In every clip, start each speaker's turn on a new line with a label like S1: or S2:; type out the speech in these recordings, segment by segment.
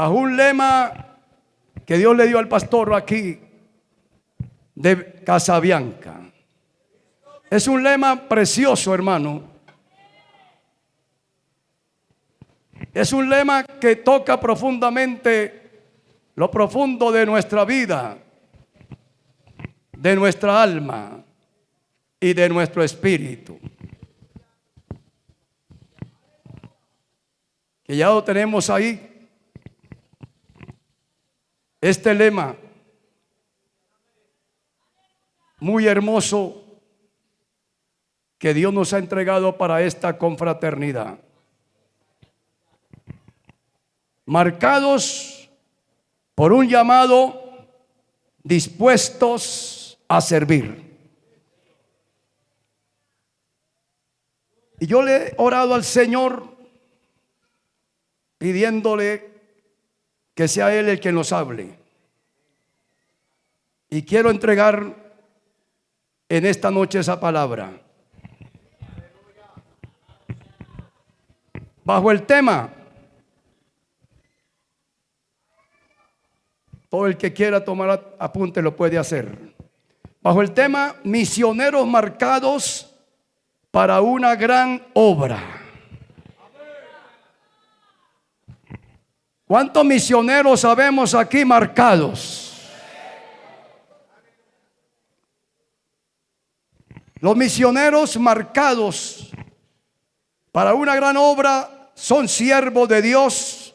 S1: bajo un lema que Dios le dio al pastor aquí de Casabianca. Es un lema precioso, hermano. Es un lema que toca profundamente lo profundo de nuestra vida, de nuestra alma y de nuestro espíritu. Que ya lo tenemos ahí. Este lema muy hermoso que Dios nos ha entregado para esta confraternidad. Marcados por un llamado, dispuestos a servir. Y yo le he orado al Señor pidiéndole que sea Él el que nos hable. Y quiero entregar en esta noche esa palabra. Bajo el tema, todo el que quiera tomar apunte lo puede hacer. Bajo el tema, misioneros marcados para una gran obra. ¿Cuántos misioneros sabemos aquí marcados? Los misioneros marcados para una gran obra son siervos de Dios,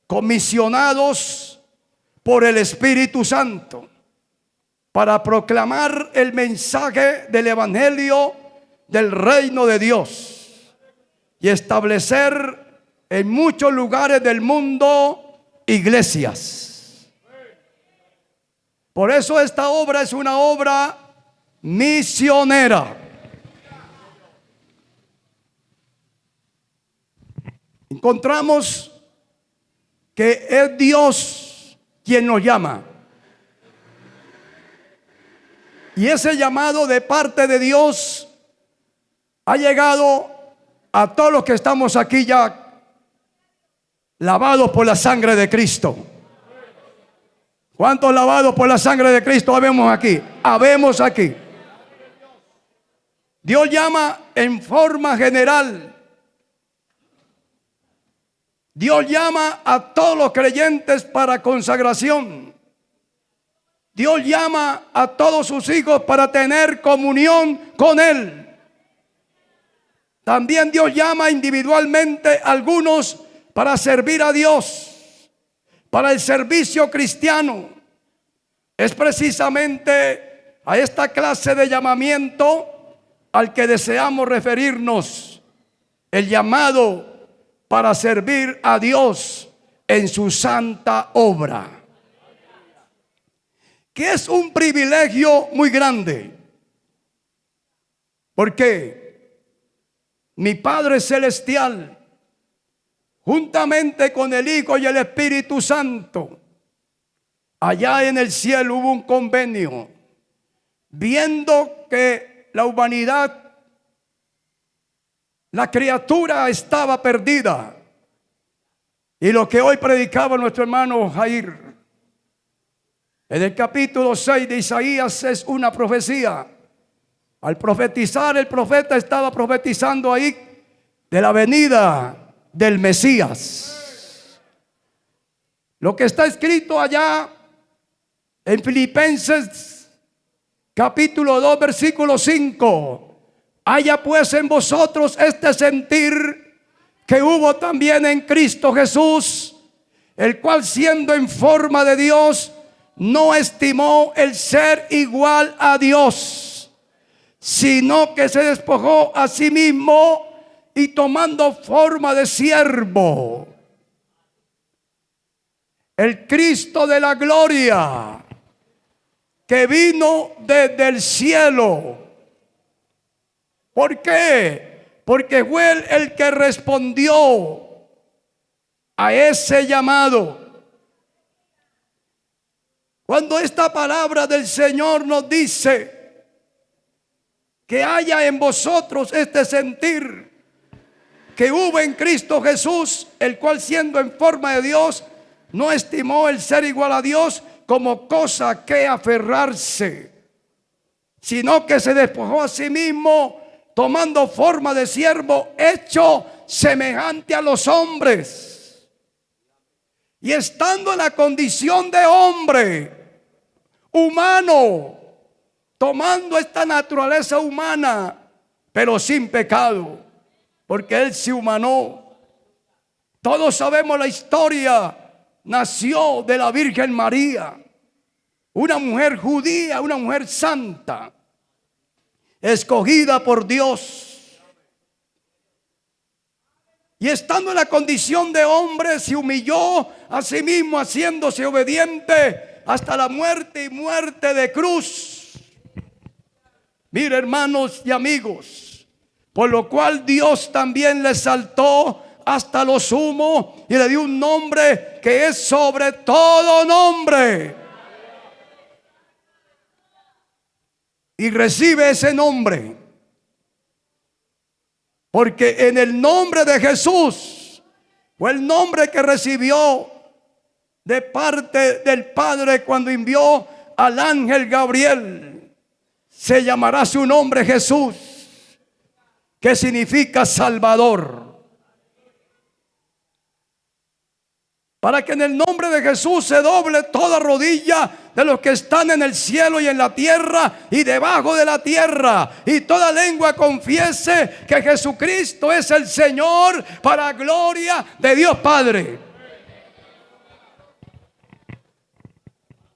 S1: comisionados por el Espíritu Santo para proclamar el mensaje del Evangelio del reino de Dios y establecer en muchos lugares del mundo iglesias. Por eso esta obra es una obra misionera. Encontramos que es Dios quien nos llama. Y ese llamado de parte de Dios ha llegado a todos los que estamos aquí ya lavados por la sangre de Cristo. ¿Cuántos lavados por la sangre de Cristo habemos aquí? Habemos aquí. Dios llama en forma general. Dios llama a todos los creyentes para consagración. Dios llama a todos sus hijos para tener comunión con Él. También Dios llama individualmente a algunos para servir a Dios, para el servicio cristiano. Es precisamente a esta clase de llamamiento al que deseamos referirnos, el llamado para servir a Dios en su santa obra, que es un privilegio muy grande, porque mi Padre Celestial, juntamente con el Hijo y el Espíritu Santo, allá en el cielo hubo un convenio, viendo que la humanidad, la criatura estaba perdida. Y lo que hoy predicaba nuestro hermano Jair, en el capítulo 6 de Isaías, es una profecía. Al profetizar, el profeta estaba profetizando ahí de la venida del Mesías. Lo que está escrito allá en Filipenses capítulo 2 versículo 5: haya pues en vosotros este sentir que hubo también en Cristo Jesús, el cual siendo en forma de Dios no estimó el ser igual a Dios, sino que se despojó a sí mismo y tomando forma de siervo. El Cristo de la gloria, que vino desde el cielo. ¿Por qué? Porque fue Él el que respondió a ese llamado. Cuando esta palabra del Señor nos dice que haya en vosotros este sentir que hubo en Cristo Jesús, el cual siendo en forma de Dios no estimó el ser igual a Dios como cosa que aferrarse, sino que se despojó a sí mismo, tomando forma de siervo, hecho semejante a los hombres. Y estando en la condición de hombre, humano, tomando esta naturaleza humana, pero sin pecado, porque Él se humanó. Todos sabemos la historia. Nació de la Virgen María, una mujer judía, una mujer santa, escogida por Dios. Y estando en la condición de hombre, se humilló a sí mismo, haciéndose obediente hasta la muerte y muerte de cruz. Mire, hermanos y amigos, por lo cual Dios también le exaltó hasta lo sumo y le dio un nombre que es sobre todo nombre. Y recibe ese nombre, porque en el nombre de Jesús fue el nombre que recibió de parte del Padre cuando envió al ángel Gabriel. Se llamará su nombre Jesús, que significa Salvador. Para que en el nombre de Jesús se doble toda rodilla de los que están en el cielo y en la tierra y debajo de la tierra, y toda lengua confiese que Jesucristo es el Señor, para gloria de Dios Padre.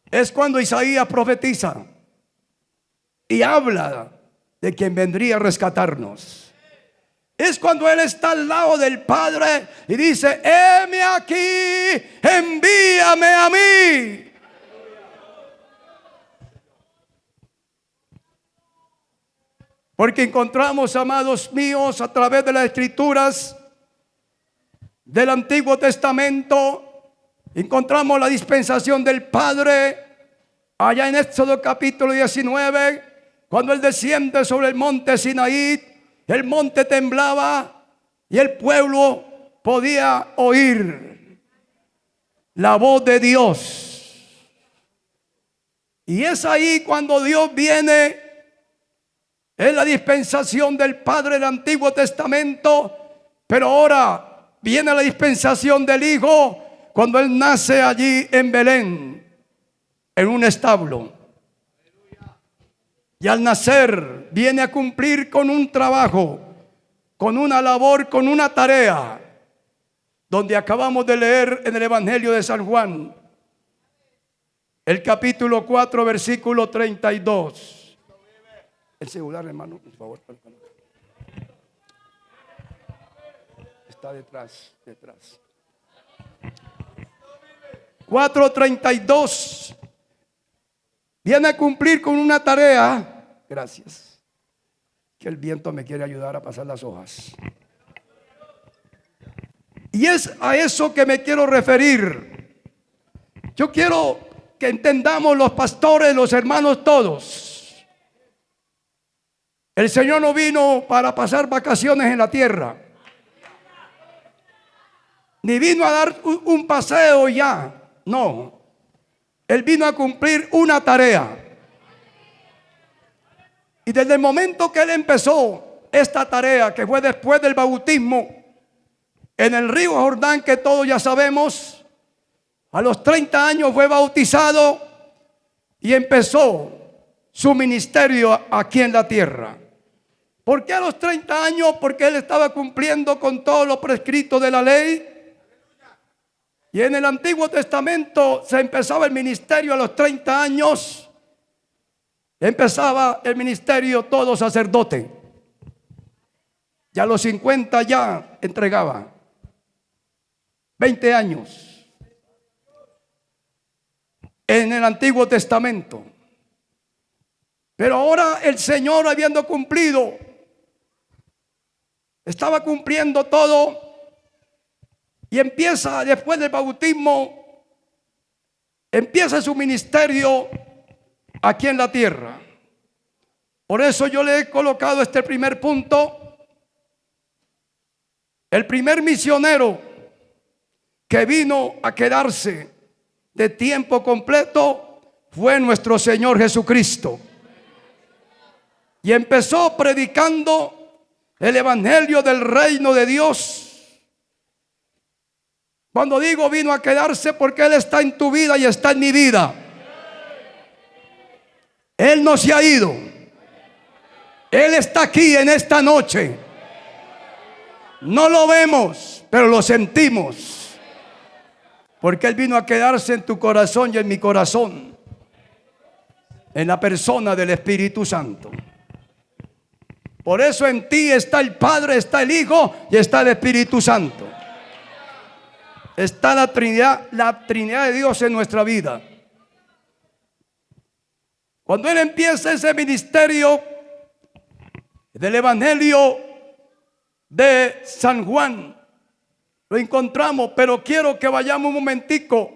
S1: Es cuando Isaías profetiza y habla de quien vendría a rescatarnos. Es cuando Él está al lado del Padre y dice: heme aquí, envíame a mí. Porque encontramos, amados míos, a través de las Escrituras del Antiguo Testamento, encontramos la dispensación del Padre allá en Éxodo capítulo 19, cuando Él desciende sobre el monte Sinaí. El monte temblaba y el pueblo podía oír la voz de Dios. Y es ahí cuando Dios viene en la dispensación del Padre del Antiguo Testamento, pero ahora viene la dispensación del Hijo cuando Él nace allí en Belén, en un establo. Y al nacer viene a cumplir con un trabajo, con una labor, con una tarea, donde acabamos de leer en el Evangelio de San Juan, el capítulo 4, versículo 32. El celular, hermano, por favor. Está detrás. 4:32. Viene a cumplir con una tarea. Gracias. Que el viento me quiere ayudar a pasar las hojas. Y es a eso que me quiero referir. Yo quiero que entendamos, los pastores, los hermanos, todos. El Señor no vino para pasar vacaciones en la tierra, ni vino a dar un paseo ya. No. Él vino a cumplir una tarea. Y desde el momento que Él empezó esta tarea, que fue después del bautismo en el río Jordán, que todos ya sabemos, a los 30 años fue bautizado y empezó su ministerio aquí en la tierra. ¿Por qué a los 30 años? Porque Él estaba cumpliendo con todo lo prescrito de la ley. Y en el Antiguo Testamento se empezaba el ministerio a los 30 años. Empezaba el ministerio todo sacerdote. Y a los 50 ya entregaba. 20 años. En el Antiguo Testamento. Pero ahora el Señor, habiendo cumplido, estaba cumpliendo todo. Y empieza, después del bautismo, empieza su ministerio aquí en la tierra. Por eso yo le he colocado este primer punto. El primer misionero que vino a quedarse de tiempo completo fue nuestro Señor Jesucristo. Y empezó predicando el evangelio del reino de Dios. Cuando digo vino a quedarse, porque Él está en tu vida y está en mi vida. Él no se ha ido. Él está aquí en esta noche. No lo vemos, pero lo sentimos. Porque Él vino a quedarse en tu corazón y en mi corazón, en la persona del Espíritu Santo. Por eso en ti está el Padre, está el Hijo y está el Espíritu Santo. Está la Trinidad de Dios en nuestra vida. Cuando Él empieza ese ministerio del Evangelio de San Juan, lo encontramos, pero quiero que vayamos un momentico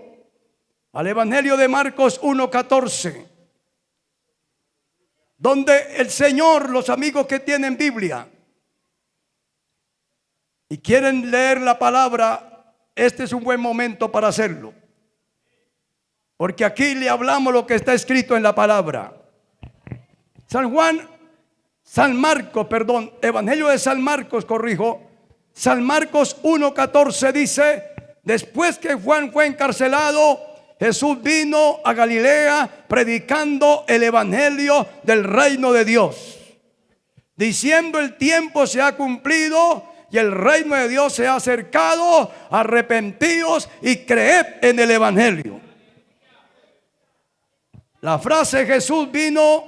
S1: al Evangelio de Marcos 1:14, donde el Señor, los amigos que tienen Biblia y quieren leer la palabra, este es un buen momento para hacerlo, porque aquí le hablamos lo que está escrito en la palabra. Evangelio de San Marcos, San Marcos 1:14 dice: después que Juan fue encarcelado, Jesús vino a Galilea predicando el evangelio del reino de Dios, diciendo: el tiempo se ha cumplido y el reino de Dios se ha acercado, arrepentíos y creed en el evangelio. La frase Jesús vino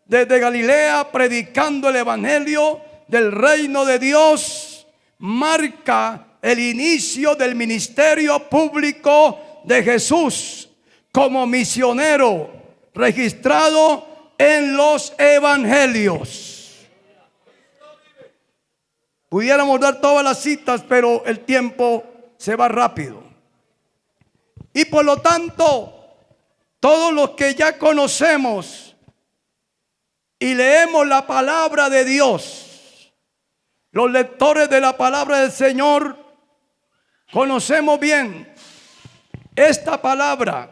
S1: desde Galilea predicando el evangelio del reino de Dios marca el inicio del ministerio público de Jesús como misionero registrado en los evangelios. Pudiéramos dar todas las citas, pero el tiempo se va rápido. Y por lo tanto, todos los que ya conocemos y leemos la palabra de Dios, los lectores de la palabra del Señor, conocemos bien esta palabra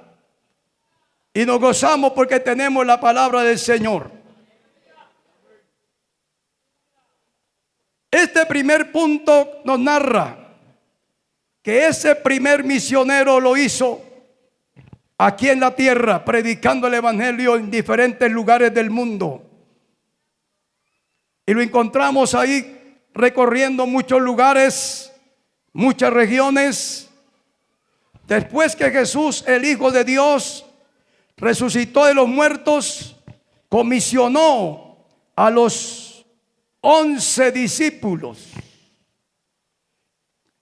S1: y nos gozamos porque tenemos la palabra del Señor. Este primer punto nos narra que ese primer misionero lo hizo aquí en la tierra, predicando el evangelio en diferentes lugares del mundo. Y lo encontramos ahí recorriendo muchos lugares, muchas regiones. Después que Jesús, el Hijo de Dios, resucitó de los muertos, comisionó a los 11 discípulos.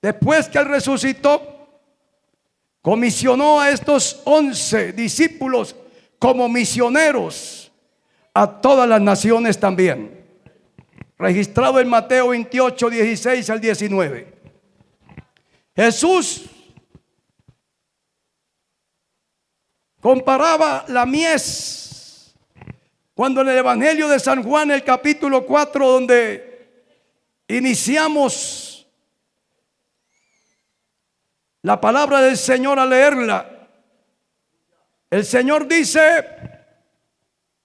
S1: Después que Él resucitó, comisionó a estos 11 discípulos como misioneros a todas las naciones también. Registrado en Mateo 28, 16 al 19. Jesús comparaba la mies cuando en el Evangelio de San Juan, el capítulo 4, donde iniciamos la palabra del Señor a leerla, el Señor dice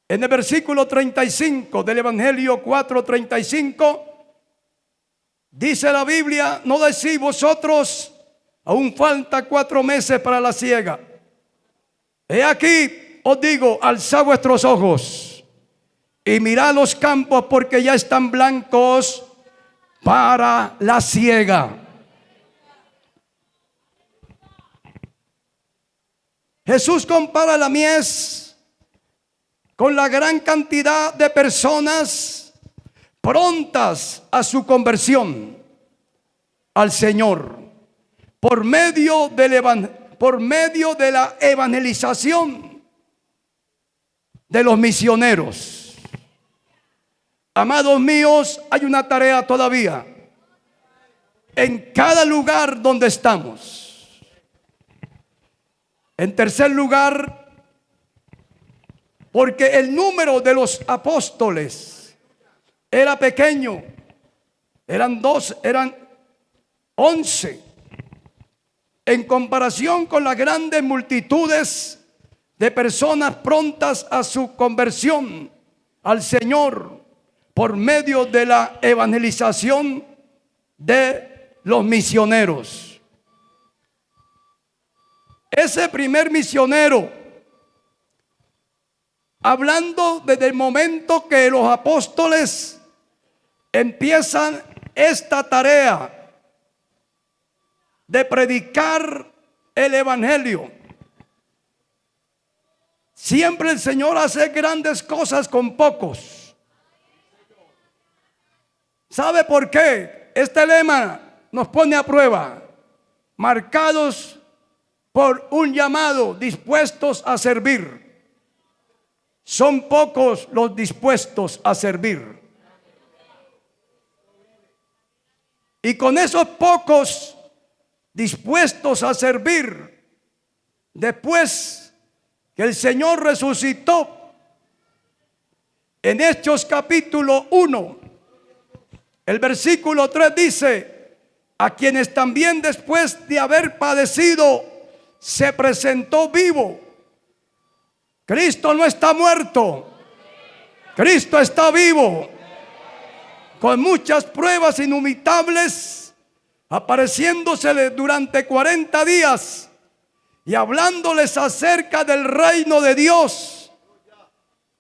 S1: en el versículo 35 del Evangelio 4:35, dice la Biblia: ¿no decís vosotros, aún falta 4 meses para la siega? He aquí, os digo, alzad vuestros ojos y mirad los campos, porque ya están blancos para la siega. Jesús compara la mies con la gran cantidad de personas prontas a su conversión al Señor por medio de la evangelización de los misioneros. Amados míos, hay una tarea todavía en cada lugar donde estamos. En tercer lugar, porque el número de los apóstoles era pequeño, eran 11. en comparación con las grandes multitudes de personas prontas a su conversión al Señor por medio de la evangelización de los misioneros. Ese primer misionero, hablando desde el momento que los apóstoles empiezan esta tarea de predicar el evangelio, siempre el Señor hace grandes cosas con pocos. ¿Sabe por qué? Este lema nos pone a prueba: marcados por un llamado, dispuestos a servir. Son pocos los dispuestos a servir. Y con esos pocos dispuestos a servir, después que el Señor resucitó, en Hechos capítulo 1, el versículo 3 dice: a quienes también después de haber padecido se presentó vivo. Cristo no está muerto, Cristo está vivo, con muchas pruebas inumitables, apareciéndosele durante 40 días y hablándoles acerca del reino de Dios.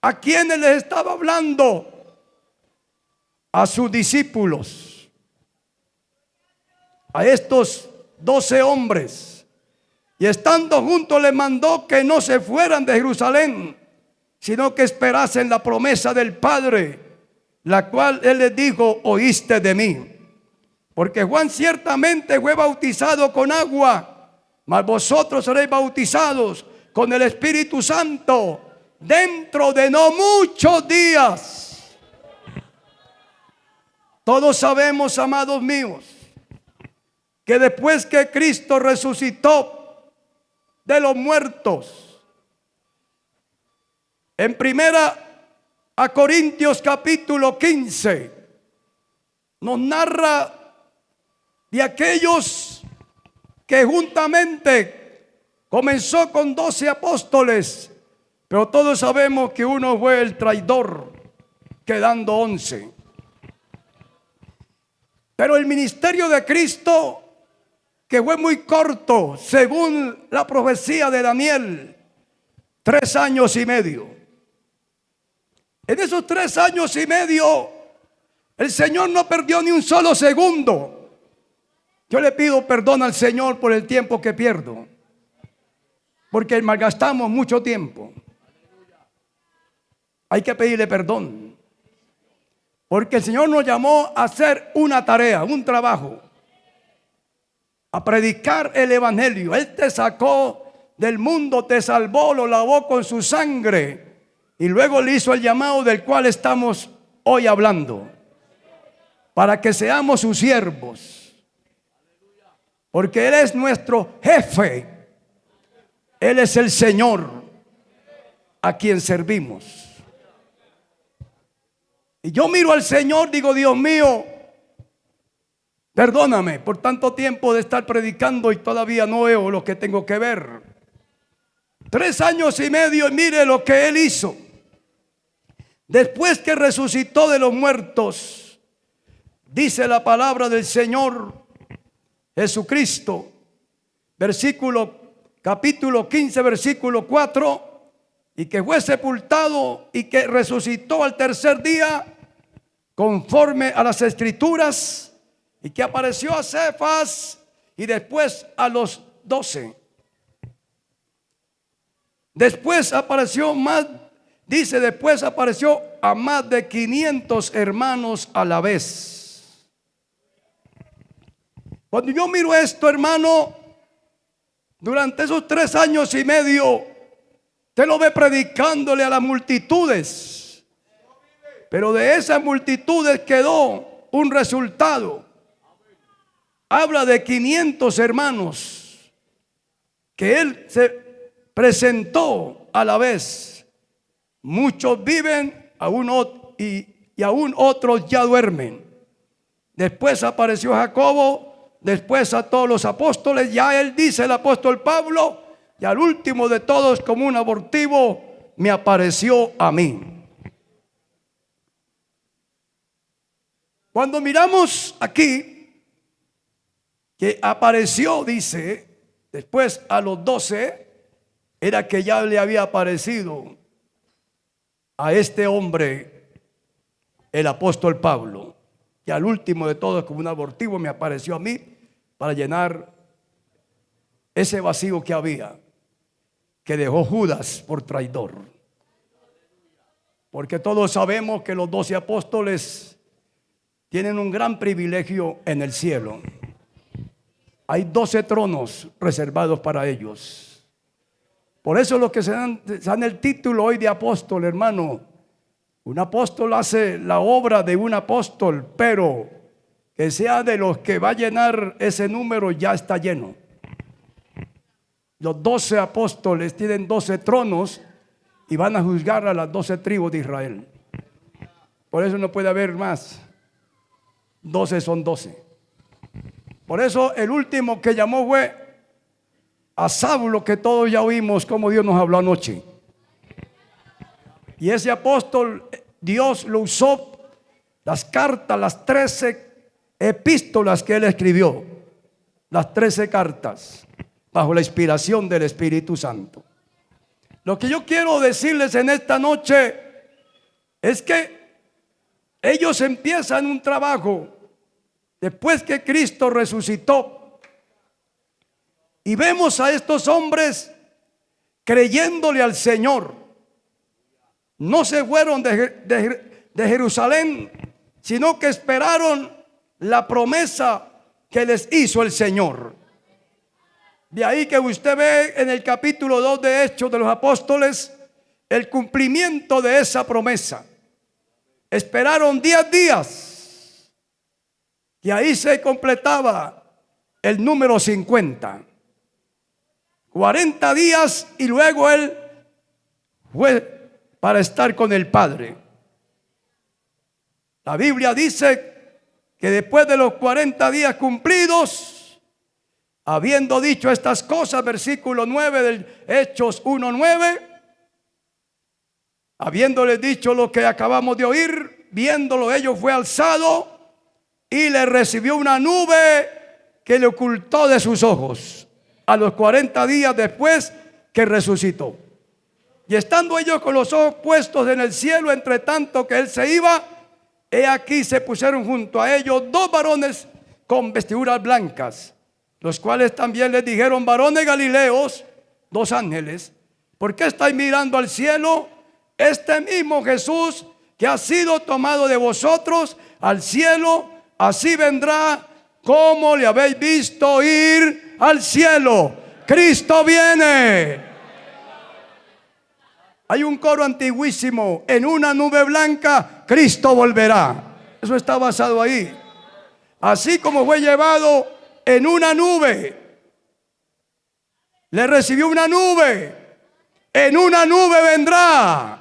S1: ¿A quienes les estaba hablando? A sus discípulos, a estos 12 hombres. Y estando juntos les mandó que no se fueran de Jerusalén, sino que esperasen la promesa del Padre, la cual Él les dijo: oíste de mí. Porque Juan ciertamente fue bautizado con agua, mas vosotros seréis bautizados con el Espíritu Santo dentro de no muchos días. Todos sabemos, amados míos, que después que Cristo resucitó de los muertos, en primera a Corintios capítulo 15 nos narra de aquellos que juntamente comenzó con 12 apóstoles, pero todos sabemos que uno fue el traidor, quedando 11. Pero el ministerio de Cristo, que fue muy corto, según la profecía de Daniel, 3 años y medio. En esos 3 años y medio, el Señor no perdió ni un solo segundo. Yo le pido perdón al Señor por el tiempo que pierdo, porque malgastamos mucho tiempo. Hay que pedirle perdón, porque el Señor nos llamó a hacer una tarea, un trabajo, a predicar el evangelio. Él te sacó del mundo, te salvó, lo lavó con su sangre y luego le hizo el llamado del cual estamos hoy hablando, para que seamos sus siervos, porque Él es nuestro jefe, Él es el Señor a quien servimos. Y yo miro al Señor, digo: Dios mío, perdóname por tanto tiempo de estar predicando y todavía no veo lo que tengo que ver. 3 años y medio y mire lo que Él hizo. Después que resucitó de los muertos, dice la palabra del Señor Jesucristo, capítulo 15, versículo 4, y que fue sepultado y que resucitó al tercer día conforme a las Escrituras, y que apareció a Cefas y después a los 12. Después apareció más, dice, después apareció a más de 500 hermanos a la vez. Cuando yo miro esto, hermano, durante esos 3 años y medio, usted lo ve predicándole a las multitudes, pero de esas multitudes quedó un resultado. Habla de 500 hermanos que Él se presentó a la vez. Muchos viven y aún otros ya duermen. Después apareció Jacobo, después a todos los apóstoles. Ya él dice, el apóstol Pablo, y al último de todos, como un abortivo, me apareció a mí. Cuando miramos aquí, que apareció, dice, después a los 12, era que ya le había aparecido a este hombre, el apóstol Pablo. Y al último de todos, como un abortivo, me apareció a mí para llenar ese vacío que había, que dejó Judas por traidor. Porque todos sabemos que los 12 apóstoles tienen un gran privilegio en el cielo. Hay 12 tronos reservados para ellos. Por eso los que se dan el título hoy de apóstol, hermano, un apóstol hace la obra de un apóstol, pero que sea de los que va a llenar ese número, ya está lleno. Los 12 apóstoles tienen 12 tronos y van a juzgar a las 12 tribus de Israel. Por eso no puede haber más. 12 son 12. Por eso el último que llamó fue a Saulo, que todos ya oímos como Dios nos habló anoche. Y ese apóstol, Dios lo usó, las cartas, las 13 epístolas que él escribió, las 13 cartas, bajo la inspiración del Espíritu Santo. Lo que yo quiero decirles en esta noche es que ellos empiezan un trabajo después que Cristo resucitó. Y vemos a estos hombres creyéndole al Señor. No se fueron de Jerusalén, sino que esperaron la promesa que les hizo el Señor. De ahí que usted ve en el capítulo 2 de Hechos de los Apóstoles el cumplimiento de esa promesa. Esperaron 10 días y ahí se completaba el número 50. 40 días y luego él fue para estar con el Padre. La Biblia dice que después de los 40 días cumplidos, habiendo dicho estas cosas, versículo 9 del Hechos 1:9, habiéndoles dicho lo que acabamos de oír, viéndolo ellos fue alzado y le recibió una nube que le ocultó de sus ojos, a los 40 días después que resucitó. Y estando ellos con los ojos puestos en el cielo, entre tanto que él se iba, he aquí se pusieron junto a ellos 2 varones con vestiduras blancas, los cuales también les dijeron: varones galileos, 2 ángeles, ¿por qué estáis mirando al cielo? Este mismo Jesús que ha sido tomado de vosotros al cielo, así vendrá como le habéis visto ir al cielo. Cristo viene. Hay un coro antiguísimo: en una nube blanca Cristo volverá. Eso está basado ahí. Así como fue llevado en una nube, le recibió una nube, en una nube vendrá.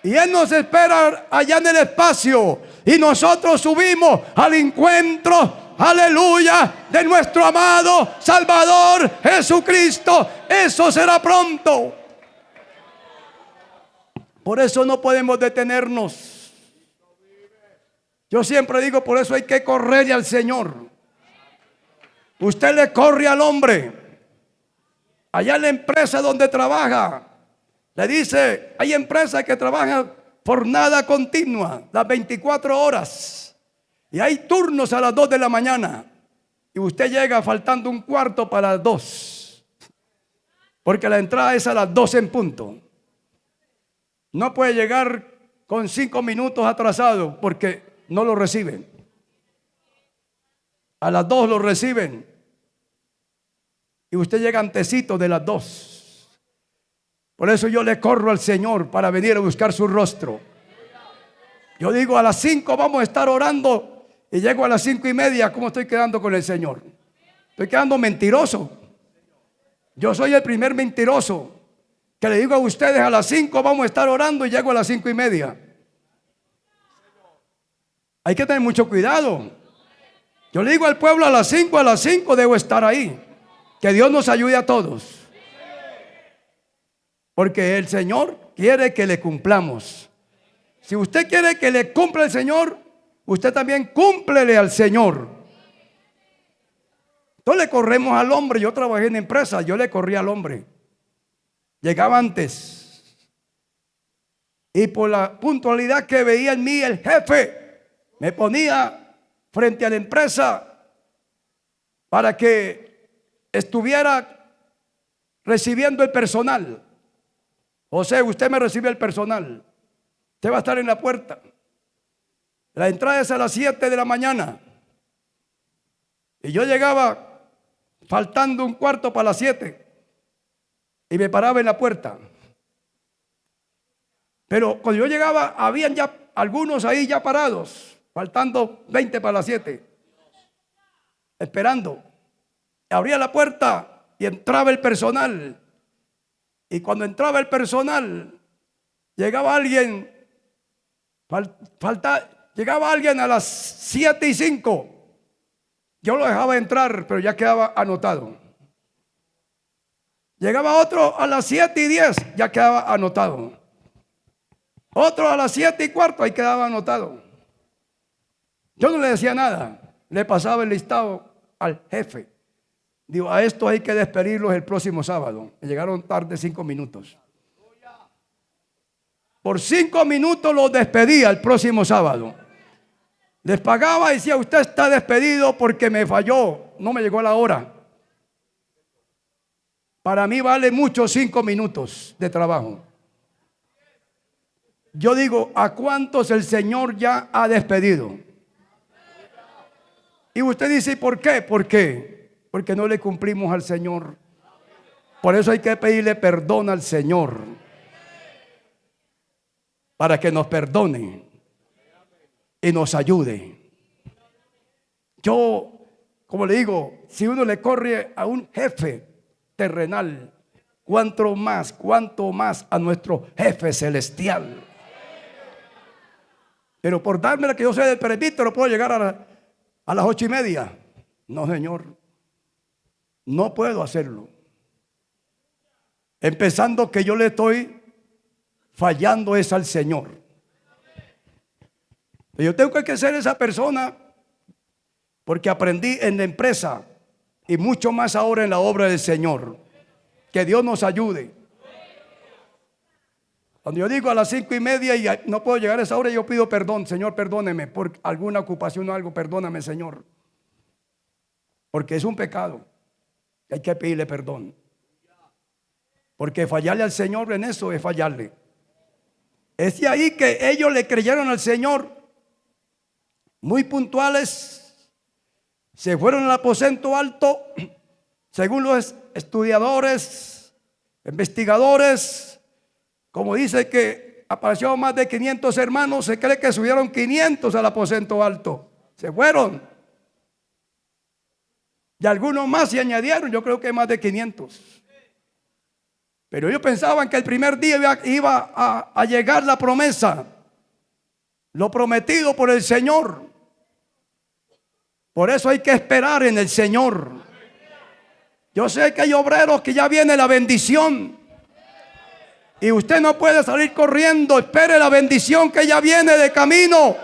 S1: Y él nos espera allá en el espacio, y nosotros subimos al encuentro, aleluya, de nuestro amado Salvador Jesucristo. Eso será pronto. Por eso no podemos detenernos. Yo siempre digo, por eso hay que correrle al Señor. Usted le corre al hombre. Allá en la empresa donde trabaja, le dice, hay empresas que trabajan jornada continua, las 24 horas. Y hay turnos a las 2 de la mañana. Y usted llega faltando un cuarto para las 2. Porque la entrada es a las 12 en punto. No puede llegar con 5 minutos atrasado porque no lo reciben. A las 2 lo reciben. Y usted llega antecito de las 2. Por eso yo le corro al Señor para venir a buscar su rostro. Yo digo, a las 5 vamos a estar orando, y llego a las 5:30. ¿Cómo estoy quedando con el Señor? Estoy quedando mentiroso. Yo soy el primer mentiroso que le digo a ustedes, a las 5 vamos a estar orando, y llego a las 5:30. Hay que tener mucho cuidado. Yo le digo al pueblo a las 5 debo estar ahí. Que Dios nos ayude a todos. Porque el Señor quiere que le cumplamos. Si usted quiere que le cumpla el Señor, usted también cúmplele al Señor. Entonces le corremos al hombre. Yo trabajé en empresa, yo le corrí al hombre. Llegaba antes. Y por la puntualidad que veía en mí el jefe, me ponía frente a la empresa para que estuviera recibiendo el personal. José, usted me recibe el personal. Usted va a estar en la puerta. La entrada es a las 7 de la mañana. Y yo llegaba faltando un cuarto para las 7. Y me paraba en la puerta. Pero cuando yo llegaba, habían ya algunos ahí ya parados, faltando 20 para las 7. Esperando. Abría la puerta y entraba el personal. Y cuando entraba el personal, llegaba alguien, llegaba alguien a las 7:05. Yo lo dejaba entrar, pero ya quedaba anotado. Llegaba otro a las 7:10, ya quedaba anotado. Otro a las 7:15, ahí quedaba anotado. Yo no le decía nada, le pasaba el listado al jefe. Digo, a estos hay que despedirlos el próximo sábado. Me llegaron tarde 5 minutos. Por 5 minutos los despedía el próximo sábado. Les pagaba y decía, usted está despedido porque me falló, no me llegó la hora. Para mí vale mucho 5 minutos de trabajo. Yo digo, ¿a cuántos el Señor ya ha despedido? Y usted dice, ¿y por qué? ¿Por qué? Porque no le cumplimos al Señor. Por eso hay que pedirle perdón al Señor. Para que nos perdone y nos ayude. Yo, como le digo, si uno le corre a un jefe terrenal, cuánto más a nuestro jefe celestial. Pero por darme la que yo soy del presbítero puedo llegar a las 8:30. No, Señor, no puedo hacerlo. Empezando que yo le estoy fallando es al Señor. Yo tengo que ser esa persona porque aprendí en la empresa y mucho más ahora en la obra del Señor. Que Dios nos ayude. Cuando yo digo a las 5:30 y no puedo llegar a esa hora, yo pido perdón. Señor, perdóneme por alguna ocupación o algo. Perdóname, Señor. Porque es un pecado. Hay que pedirle perdón. Porque fallarle al Señor en eso es fallarle. Es de ahí que ellos le creyeron al Señor. Muy puntuales. Se fueron al aposento alto. Según los estudiadores, investigadores, como dice que apareció más de 500 hermanos, se cree que subieron 500 al aposento alto. Se fueron. Y algunos más se añadieron, yo creo que más de 500. Pero ellos pensaban que el primer día iba a llegar la promesa, lo prometido por el Señor. Por eso hay que esperar en el Señor. Yo sé que hay obreros que ya viene la bendición. Y usted no puede salir corriendo. Espere la bendición que ya viene de camino.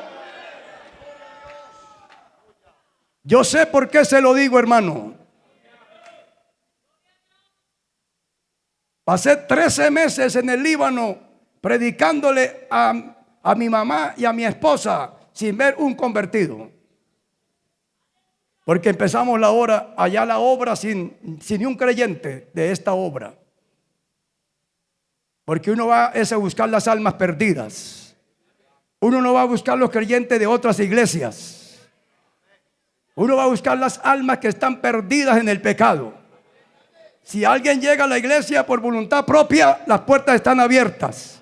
S1: Yo sé por qué se lo digo, hermano. Pasé 13 meses en el Líbano predicándole a mi mamá y a mi esposa sin ver un convertido. Porque empezamos la obra sin ni un creyente de esta obra. Porque uno va a buscar las almas perdidas. Uno no va a buscar los creyentes de otras iglesias. Uno va a buscar las almas que están perdidas en el pecado. Si alguien llega a la iglesia por voluntad propia, las puertas están abiertas.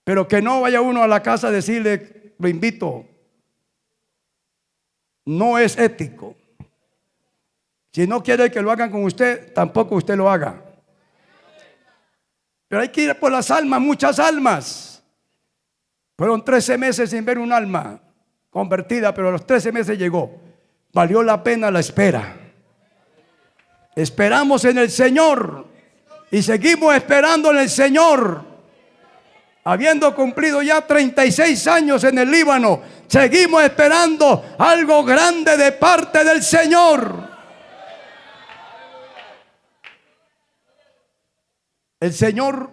S1: Pero que no vaya uno a la casa a decirle, lo invito. No es ético. Si no quiere que lo hagan con usted, tampoco usted lo haga. Pero hay que ir por las almas, muchas almas. Fueron 13 meses sin ver un alma convertida, pero a los 13 meses llegó. Valió la pena la espera. Esperamos en el Señor y seguimos esperando en el Señor. Habiendo cumplido ya 36 años en el Líbano, seguimos esperando algo grande de parte del Señor. El Señor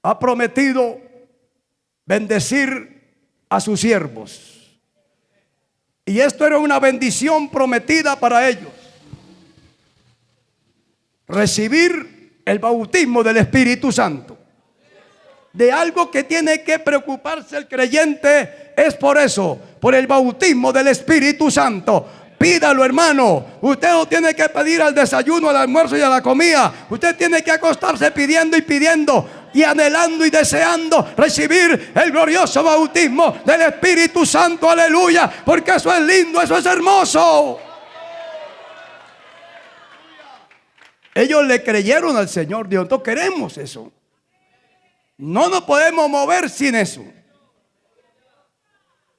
S1: ha prometido bendecir a sus siervos. Y esto era una bendición prometida para ellos. Recibir el bautismo del Espíritu Santo. De algo que tiene que preocuparse el creyente es por eso, por el bautismo del Espíritu Santo. Pídalo, hermano. Usted no tiene que pedir al desayuno, al almuerzo y a la comida. Usted tiene que acostarse pidiendo y pidiendo y anhelando y deseando recibir el glorioso bautismo del Espíritu Santo. Aleluya, porque eso es lindo, eso es hermoso. Ellos le creyeron al Señor. Dios, nosotros queremos eso. No nos podemos mover sin eso.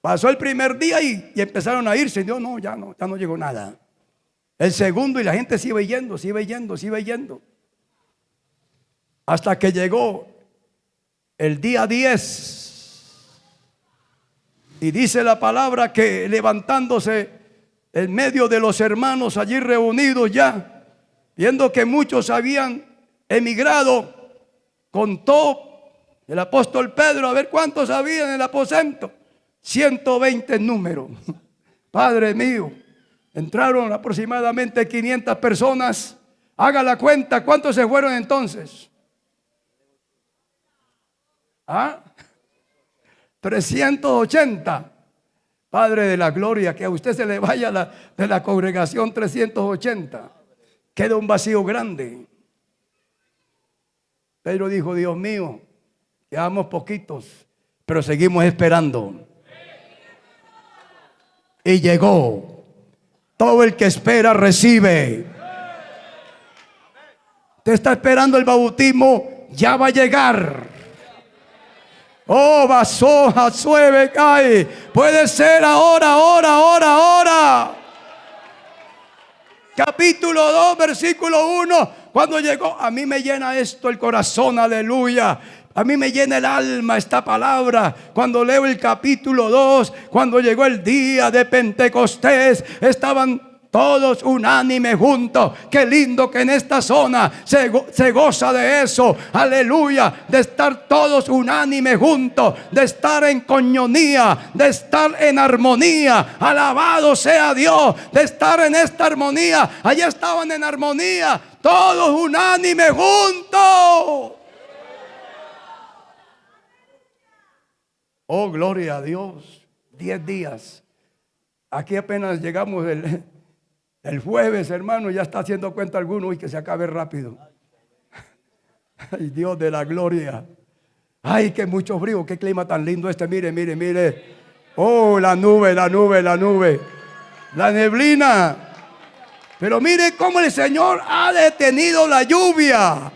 S1: Pasó el primer día y empezaron a irse. Dios, ya no llegó nada. El segundo y la gente se iba yendo. Hasta que llegó el día 10. Y dice la palabra que levantándose en medio de los hermanos allí reunidos ya, viendo que muchos habían emigrado, contó el apóstol Pedro a ver cuántos había en el aposento. 120 en número. Padre mío, entraron aproximadamente 500 personas. Haga la cuenta, ¿cuántos se fueron entonces? 380. Padre de la gloria, que a usted se le vaya de la congregación 380. Queda un vacío grande. Pedro dijo, Dios mío, quedamos poquitos, pero seguimos esperando. Y llegó. Todo el que espera recibe. Te está esperando el bautismo, ya va a llegar. Oh, vasoja, sueve, cae. Puede ser ahora. Capítulo 2, versículo 1. Cuando llegó, a mí me llena esto el corazón, aleluya. A mí me llena el alma esta palabra. Cuando leo el capítulo 2, cuando llegó el día de Pentecostés, estaban todos unánimes juntos. Qué lindo que en esta zona se goza de eso. Aleluya. De estar todos unánimes juntos. De estar en coinonía. De estar en armonía. Alabado sea Dios. De estar en esta armonía. Allá estaban en armonía. Todos unánimes juntos. Oh, gloria a Dios. 10 días. Aquí apenas llegamos el jueves, hermano. Ya está haciendo cuenta alguno y que se acabe rápido. Ay, Dios de la gloria. Ay, que mucho frío. Qué clima tan lindo este. Mire. Oh, la nube. La neblina. Pero mire cómo el Señor ha detenido la lluvia.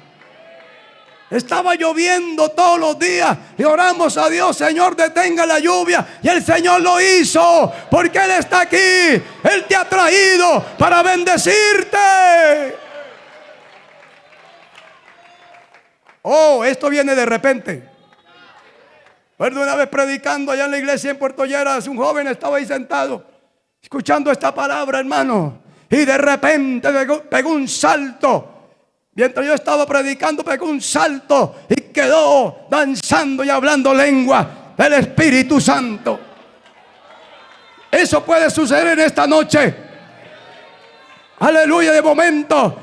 S1: Estaba lloviendo todos los días y oramos a Dios, Señor, detenga la lluvia, y el Señor lo hizo, porque Él está aquí. Él te ha traído para bendecirte. Oh, esto viene de repente. Recuerdo una vez predicando allá en la iglesia en Puerto Lleras, un joven estaba ahí sentado escuchando esta palabra, hermano, y de repente pegó un salto. Mientras yo estaba predicando, pegó un salto y quedó danzando y hablando lengua del Espíritu Santo. Eso puede suceder en esta noche. Aleluya. De momento,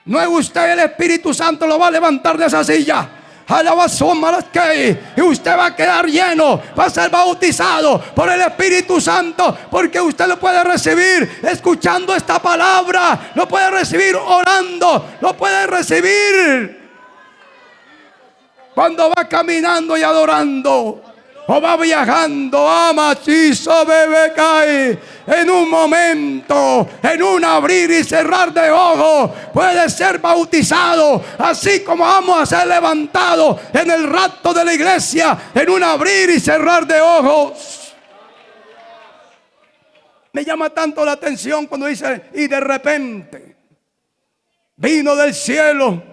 S1: no es usted, el Espíritu Santo lo va a levantar de esa silla. Y usted va a quedar lleno, va a ser bautizado por el Espíritu Santo, porque usted lo puede recibir escuchando esta palabra, lo puede recibir orando, lo puede recibir cuando va caminando y adorando, o va viajando. Amachizo, bebé, cae. En un momento, en un abrir y cerrar de ojos, puede ser bautizado, así como vamos a ser levantados en el rapto de la iglesia, en un abrir y cerrar de ojos. Me llama tanto la atención cuando dice, y de repente vino del cielo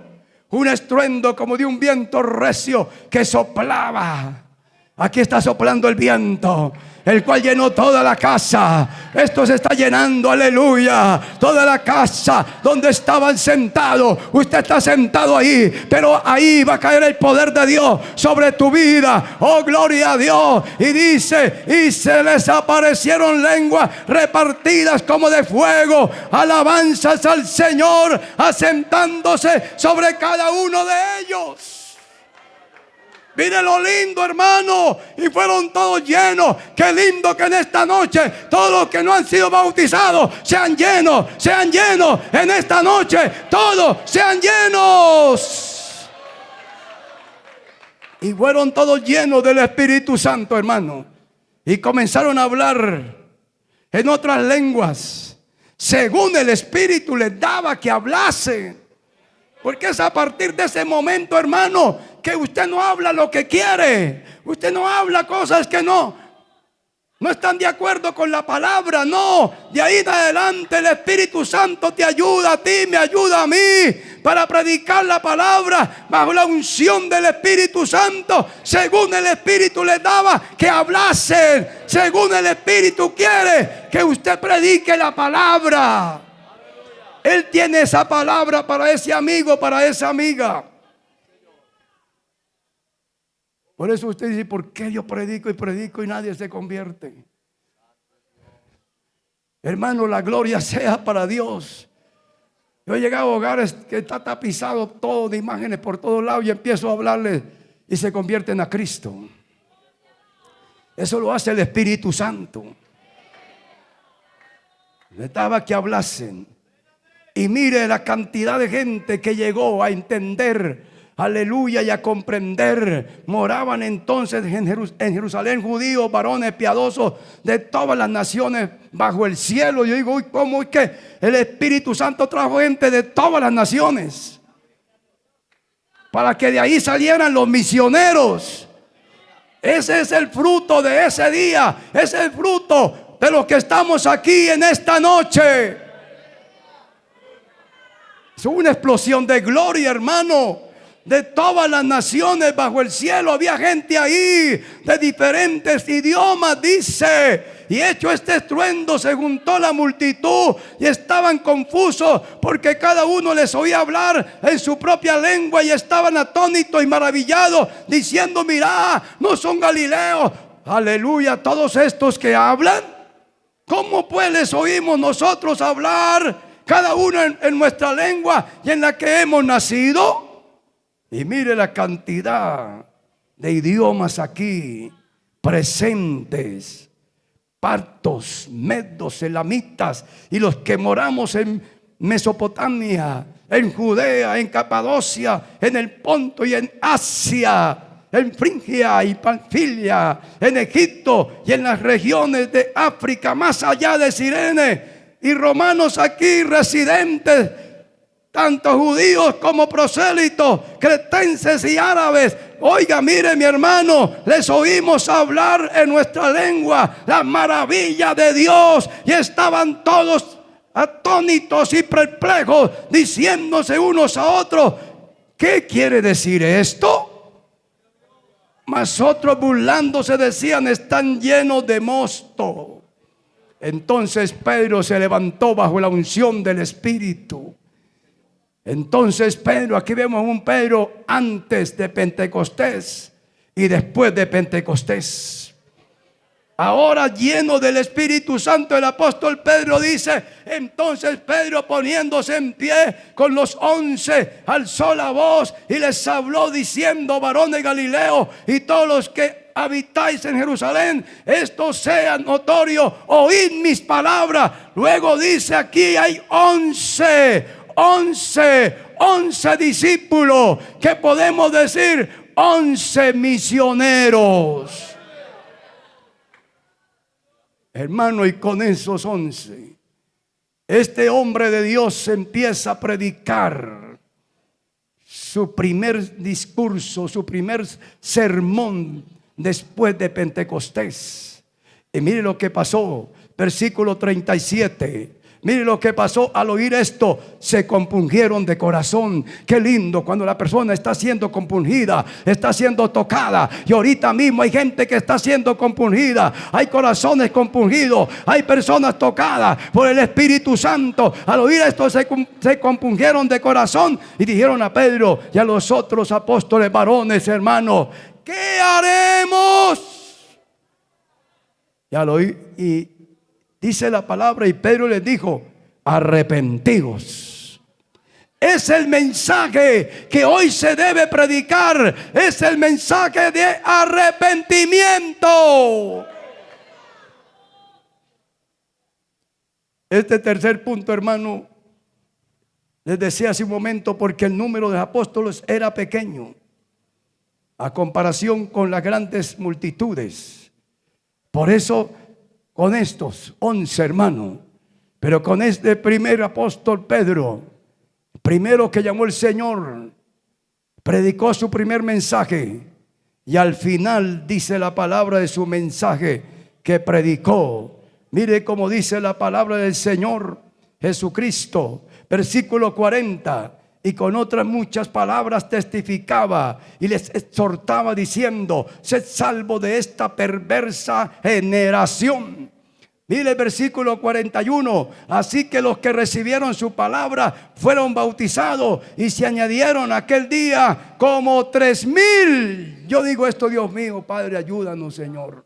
S1: un estruendo como de un viento recio que soplaba. Aquí está soplando el viento, el cual llenó toda la casa. Esto se está llenando, aleluya. Toda la casa donde estaban sentados. Usted está sentado ahí, pero ahí va a caer el poder de Dios sobre tu vida. Oh, gloria a Dios. Y dice, y se les aparecieron lenguas repartidas como de fuego. Alabanzas al Señor, asentándose sobre cada uno de ellos. Mire lo lindo, hermano. Y fueron todos llenos. Qué lindo que en esta noche todos los que no han sido bautizados sean llenos. Sean llenos en esta noche. Todos sean llenos. Y fueron todos llenos del Espíritu Santo, hermano. Y comenzaron a hablar en otras lenguas, según el Espíritu les daba que hablasen. Porque es a partir de ese momento, hermano, que usted no habla lo que quiere. Usted no habla cosas que no están de acuerdo con la palabra. No, de ahí en adelante el Espíritu Santo te ayuda a ti, me ayuda a mí para predicar la palabra bajo la unción del Espíritu Santo, según el Espíritu les daba que hablasen, según el Espíritu quiere que usted predique la palabra. Él tiene esa palabra para ese amigo, para esa amiga. Por eso usted dice, ¿por qué yo predico y nadie se convierte? Hermano, la gloria sea para Dios. Yo he llegado a hogares que está tapizado todo de imágenes por todos lados y empiezo a hablarles y se convierten a Cristo. Eso lo hace el Espíritu Santo. Necesitaba que hablasen. Y mire la cantidad de gente que llegó a entender, aleluya, y a comprender. Moraban entonces en Jerusalén judíos, varones piadosos de todas las naciones bajo el cielo. Yo digo, ¿cómo es que el Espíritu Santo trajo gente de todas las naciones? Para que de ahí salieran los misioneros. Ese es el fruto de ese día. Ese es el fruto de los que estamos aquí en esta noche. Es una explosión de gloria, hermano. De todas las naciones bajo el cielo había gente ahí de diferentes idiomas, dice. Y hecho este estruendo se juntó la multitud y estaban confusos porque cada uno les oía hablar en su propia lengua y estaban atónitos y maravillados diciendo, mirá, no son galileos. Aleluya, todos estos que hablan, ¿cómo pues les oímos nosotros hablar? Cada uno en nuestra lengua y en la que hemos nacido. Y mire la cantidad de idiomas aquí presentes. Partos, medos, elamitas y los que moramos en Mesopotamia, en Judea, en Capadocia, en el Ponto y en Asia, en Frigia y Panfilia, en Egipto y en las regiones de África, más allá de Cirene. Y romanos aquí residentes, tanto judíos como prosélitos, cretenses y árabes. Oiga, mire mi hermano, les oímos hablar en nuestra lengua las maravillas de Dios. Y estaban todos atónitos y perplejos, diciéndose unos a otros, ¿qué quiere decir esto? Mas otros burlándose decían, están llenos de mosto. Entonces Pedro se levantó bajo la unción del Espíritu. Entonces Pedro, aquí vemos un Pedro antes de Pentecostés y después de Pentecostés. Ahora lleno del Espíritu Santo, el apóstol Pedro dice, entonces Pedro poniéndose en pie con los 11, alzó la voz y les habló diciendo, varones Galileo y todos los que habitáis en Jerusalén, esto sea notorio, oíd mis palabras. Luego dice aquí hay 11 discípulos, que podemos decir 11 misioneros. Hermano, y con esos 11, este hombre de Dios empieza a predicar su primer discurso, su primer sermón después de Pentecostés. Y mire lo que pasó. versículo 37. Mire lo que pasó al oír esto: se compungieron de corazón. Qué lindo cuando la persona está siendo compungida, está siendo tocada. Y ahorita mismo hay gente que está siendo compungida. Hay corazones compungidos, hay personas tocadas por el Espíritu Santo. Al oír esto se compungieron de corazón y dijeron a Pedro y a los otros apóstoles varones: hermanos, ¿qué haremos? Y dice la palabra, y Pedro les dijo: arrepentidos. Es el mensaje que hoy se debe predicar. Es el mensaje de arrepentimiento. Este tercer punto, hermano, les decía hace un momento, porque el número de apóstoles era pequeño a comparación con las grandes multitudes. Por eso, con estos 11 hermanos, pero con este primer apóstol Pedro, primero que llamó el Señor, predicó su primer mensaje, y al final dice la palabra de su mensaje que predicó. Mire cómo dice la palabra del Señor Jesucristo, versículo 40. Y con otras muchas palabras testificaba y les exhortaba diciendo: sed salvos de esta perversa generación. Mire el versículo 41. Así que los que recibieron su palabra fueron bautizados, y se añadieron aquel día como 3,000. Yo digo esto: Dios mío, Padre, ayúdanos, Señor.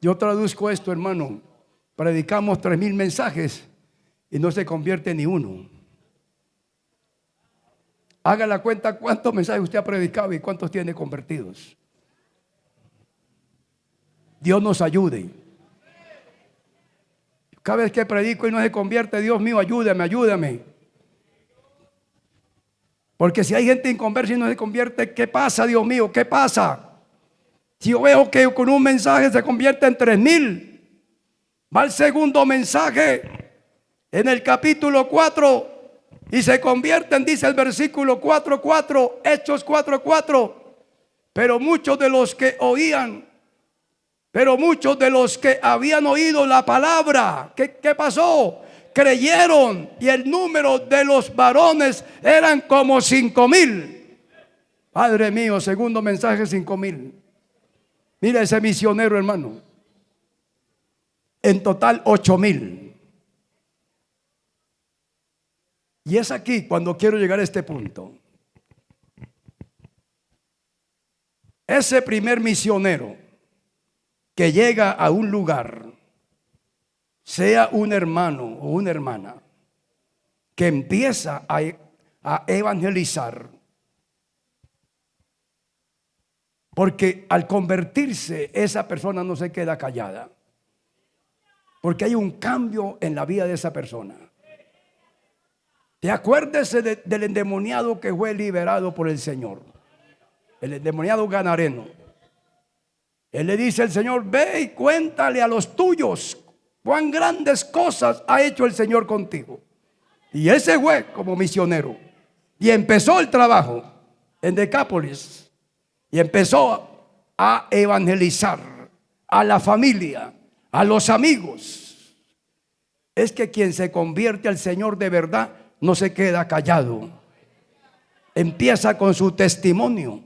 S1: Yo traduzco esto, hermano. Predicamos 3,000 mensajes y no se convierte ni uno. Haga la cuenta cuántos mensajes usted ha predicado y cuántos tiene convertidos. Dios nos ayude. Cada vez que predico y no se convierte, Dios mío, ayúdame, ayúdame. Porque si hay gente inconversa y no se convierte, ¿qué pasa, Dios mío? ¿Qué pasa? Si yo veo que con un mensaje se convierte en 3,000, va el segundo mensaje en el capítulo 4 y se convierten, dice el versículo 4:4, Hechos 4:4. Pero muchos de los que habían oído la palabra, ¿qué pasó? Creyeron, y el número de los varones eran como 5,000. Padre mío, segundo mensaje, 5,000. Mira ese misionero, hermano. En total 8,000. Y es aquí cuando quiero llegar a este punto. Ese primer misionero que llega a un lugar, sea un hermano o una hermana, que empieza a evangelizar. Porque al convertirse, esa persona no se queda callada, porque hay un cambio en la vida de esa persona. Y acuérdese del endemoniado que fue liberado por el Señor, el endemoniado gadareno. Él le dice al Señor: ve y cuéntale a los tuyos cuán grandes cosas ha hecho el Señor contigo. Y ese fue como misionero y empezó el trabajo en Decápolis. Y empezó a evangelizar a la familia, a los amigos. Es que quien se convierte al Señor de verdad no se queda callado. Empieza con su testimonio.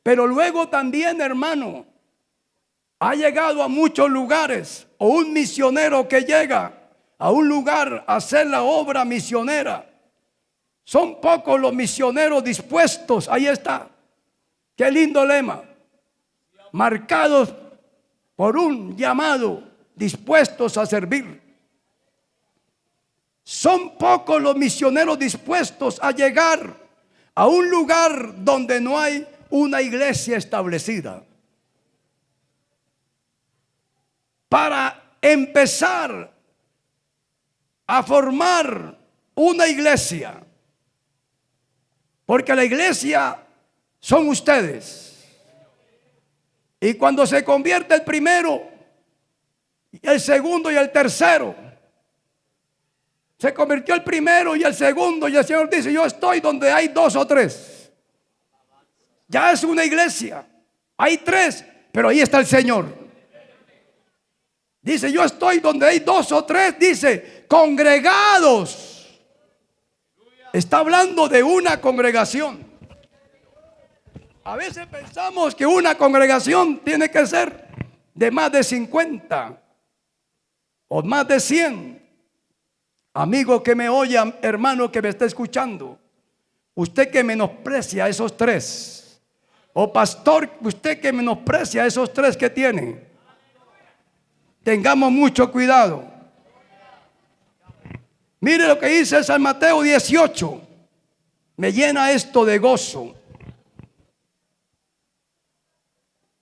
S1: Pero luego también, hermano, ha llegado a muchos lugares, o un misionero que llega a un lugar a hacer la obra misionera. Son pocos los misioneros dispuestos. Ahí está. Qué lindo lema. Marcados por un llamado, dispuestos a servir. Son pocos los misioneros dispuestos a llegar a un lugar donde no hay una iglesia establecida, para empezar a formar una iglesia. Porque la iglesia son ustedes. Y cuando se convierte el primero, el segundo y el tercero, se convirtió el primero y el segundo, y el Señor dice: yo estoy donde hay 2 o 3. Ya es una iglesia. Hay 3, pero ahí está el Señor. Dice, yo estoy donde hay 2 o 3, dice, congregados. Está hablando de una congregación. A veces pensamos que una congregación tiene que ser de más de 50 o más de 100. Amigo que me oye, hermano que me está escuchando, usted que menosprecia a esos 3, o pastor, usted que menosprecia a esos 3 que tiene, tengamos mucho cuidado. Mire lo que dice San Mateo 18. Me llena esto de gozo.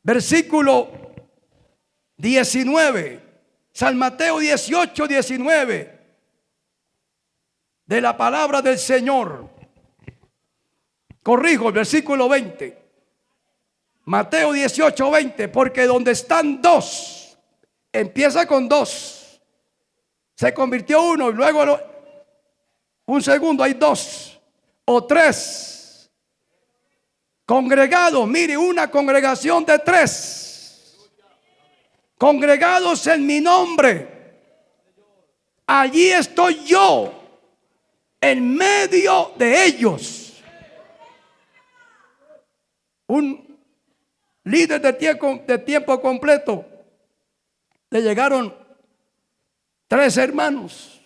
S1: Versículo 19. San Mateo 18, 19. De la palabra del Señor. Corrijo, el versículo 20. Mateo 18, 20. Porque donde están 2, empieza con 2, se convirtió 1 y luego un segundo hay 2 o 3 congregados. Mire, una congregación de 3 congregados en mi nombre, allí estoy yo en medio de ellos. Un líder de tiempo completo, le llegaron 3 hermanos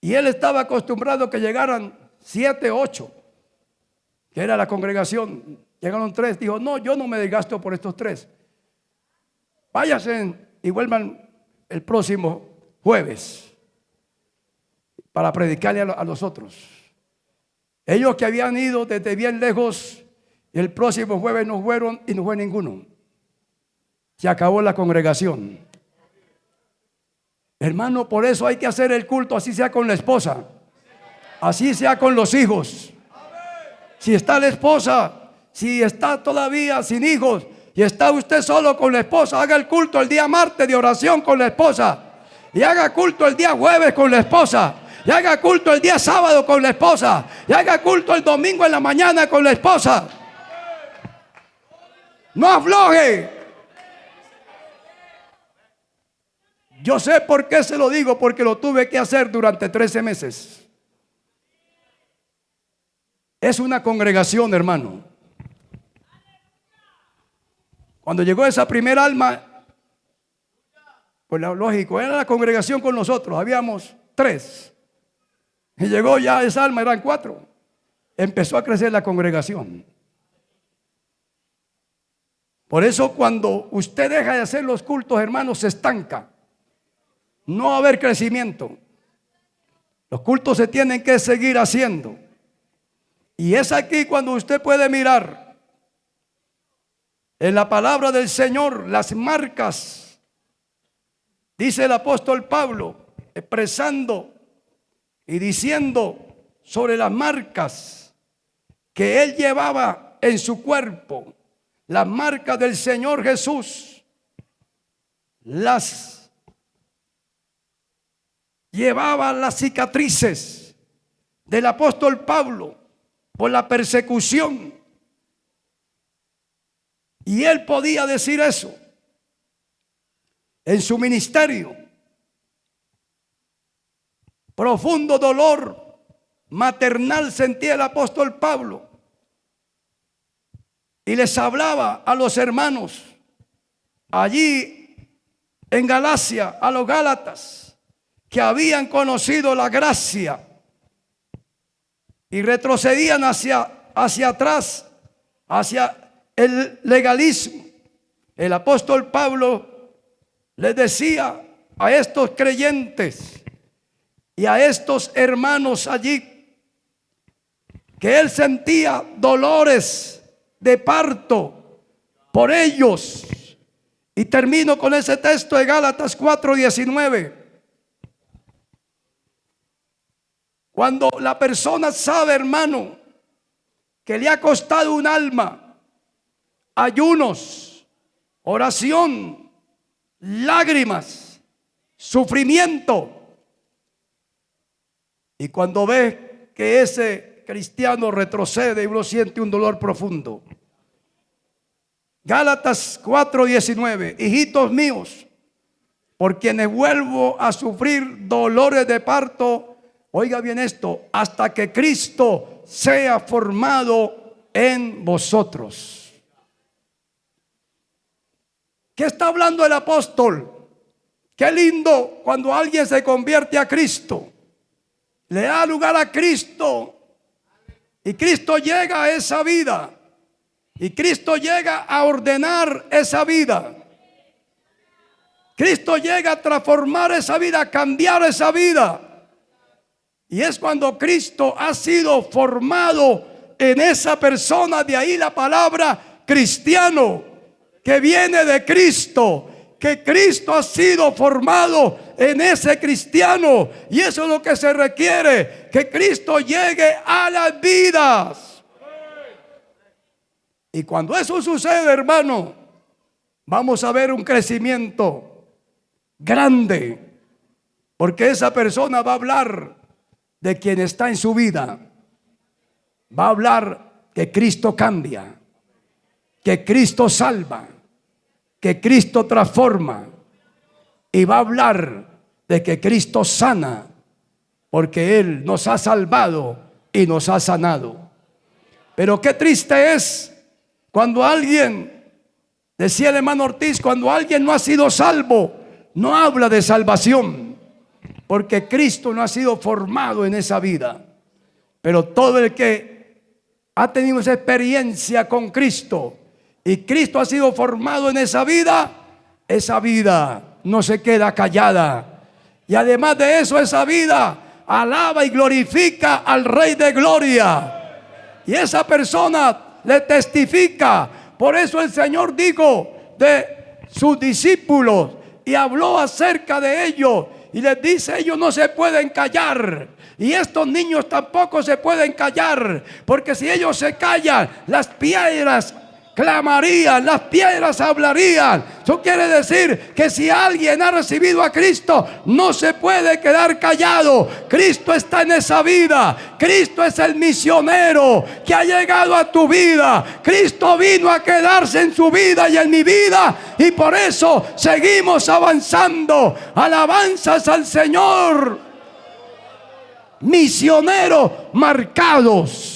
S1: y él estaba acostumbrado a que llegaran 7, 8, que era la congregación. Llegaron 3, dijo, no, yo no me desgasto por estos 3. Váyanse y vuelvan el próximo jueves para predicarle a los otros. Ellos que habían ido desde bien lejos, el próximo jueves no fueron y no fue ninguno. Se acabó la congregación. Hermano, por eso hay que hacer el culto, así sea con la esposa, así sea con los hijos. Si está la esposa, si está todavía sin hijos y está usted solo con la esposa, haga el culto el día martes de oración con la esposa, y haga culto el día jueves con la esposa, y haga culto el día sábado con la esposa, y haga culto el domingo en la mañana con la esposa. No afloje. Yo sé por qué se lo digo, porque lo tuve que hacer durante 13 meses. Es una congregación, hermano. Cuando llegó esa primera alma, pues lo lógico, era la congregación con nosotros, habíamos 3. Y llegó ya esa alma, eran 4. Empezó a crecer la congregación. Por eso cuando usted deja de hacer los cultos, hermanos, se estanca. No va a haber crecimiento. Los cultos se tienen que seguir haciendo. Y es aquí cuando usted puede mirar en la palabra del Señor las marcas. Dice el apóstol Pablo, expresando y diciendo sobre las marcas que él llevaba en su cuerpo, las marcas del Señor Jesús, las llevaba las cicatrices del apóstol Pablo por la persecución. Y él podía decir eso en su ministerio. Profundo dolor maternal sentía el apóstol Pablo. Y les hablaba a los hermanos allí en Galacia, a los Gálatas, que habían conocido la gracia y retrocedían hacia atrás, hacia el legalismo. El apóstol Pablo les decía a estos creyentes y a estos hermanos allí que él sentía dolores de parto por ellos. Y termino con ese texto de Gálatas 4:19. Cuando la persona sabe, hermano, que le ha costado un alma, ayunos, oración, lágrimas, sufrimiento, y cuando ve que ese cristiano retrocede y uno siente un dolor profundo. Gálatas 4:19. Hijitos míos, por quienes vuelvo a sufrir dolores de parto, oiga bien esto, hasta que Cristo sea formado en vosotros. ¿Qué está hablando el apóstol? Qué lindo cuando alguien se convierte a Cristo, le da lugar a Cristo, y Cristo llega a esa vida, y Cristo llega a ordenar esa vida. Cristo llega a transformar esa vida, a cambiar esa vida. Y es cuando Cristo ha sido formado en esa persona, de ahí la palabra cristiano, que viene de Cristo, que Cristo ha sido formado en ese cristiano. Y eso es lo que se requiere, que Cristo llegue a las vidas. Y cuando eso sucede, hermano, vamos a ver un crecimiento grande, porque esa persona va a hablar de quien está en su vida, va a hablar que Cristo cambia, que Cristo salva, que Cristo transforma, y va a hablar de que Cristo sana, porque Él nos ha salvado y nos ha sanado. Pero qué triste es cuando alguien, decía el hermano Ortiz, cuando alguien no ha sido salvo, no habla de salvación, porque Cristo no ha sido formado en esa vida. Pero todo el que ha tenido esa experiencia con Cristo y Cristo ha sido formado en esa vida no se queda callada. Y además de eso, esa vida alaba y glorifica al Rey de Gloria. Y esa persona le testifica. Por eso el Señor dijo de sus discípulos y habló acerca de ellos, y les dice: ellos no se pueden callar, y estos niños tampoco se pueden callar, porque si ellos se callan, las piedras clamarían, las piedras hablarían. Eso quiere decir que si alguien ha recibido a Cristo, no se puede quedar callado. Cristo está en esa vida. Cristo es el misionero que ha llegado a tu vida. Cristo vino a quedarse en su vida y en mi vida, y por eso seguimos avanzando. Alabanzas al Señor. Misioneros marcados.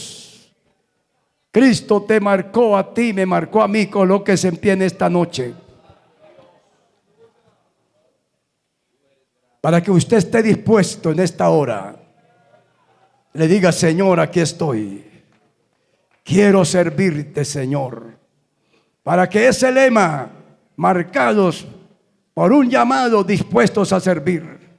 S1: Cristo te marcó a ti, me marcó a mí. Colóquese en pie en esta noche, para que usted esté dispuesto en esta hora. Le diga: Señor, aquí estoy, quiero servirte, Señor. Para que ese lema, marcados por un llamado, dispuestos a servir.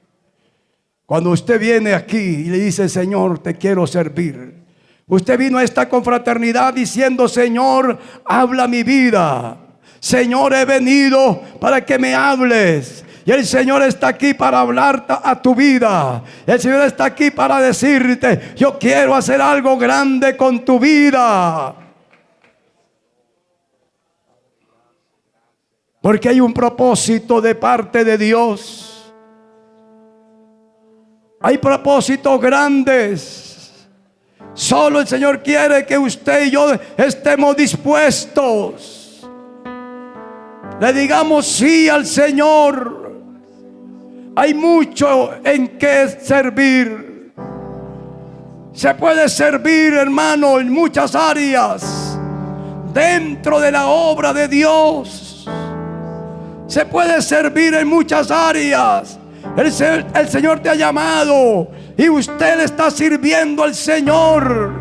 S1: Cuando usted viene aquí y le dice: Señor, te quiero servir, usted vino a esta confraternidad diciendo: Señor, habla mi vida. Señor, he venido para que me hables. Y el Señor está aquí para hablar a tu vida. El Señor está aquí para decirte: yo quiero hacer algo grande con tu vida. Porque hay un propósito de parte de Dios. Hay propósitos grandes. Solo el Señor quiere que usted y yo estemos dispuestos. Le digamos sí al Señor. Hay mucho en que servir. Se puede servir, hermano, en muchas áreas dentro de la obra de Dios. Se puede servir en muchas áreas. El Señor te ha llamado y usted le está sirviendo al Señor.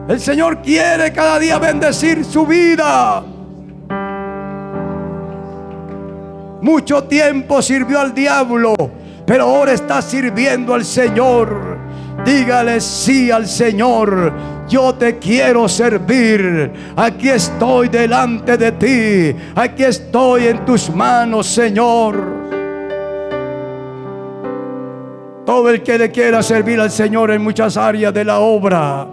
S1: El Señor quiere cada día bendecir su vida. Mucho tiempo sirvió al diablo, pero ahora está sirviendo al Señor. Dígale sí al Señor: yo te quiero servir. Aquí estoy delante de ti. Aquí estoy en tus manos, Señor. Todo el que le quiera servir al Señor en muchas áreas de la obra,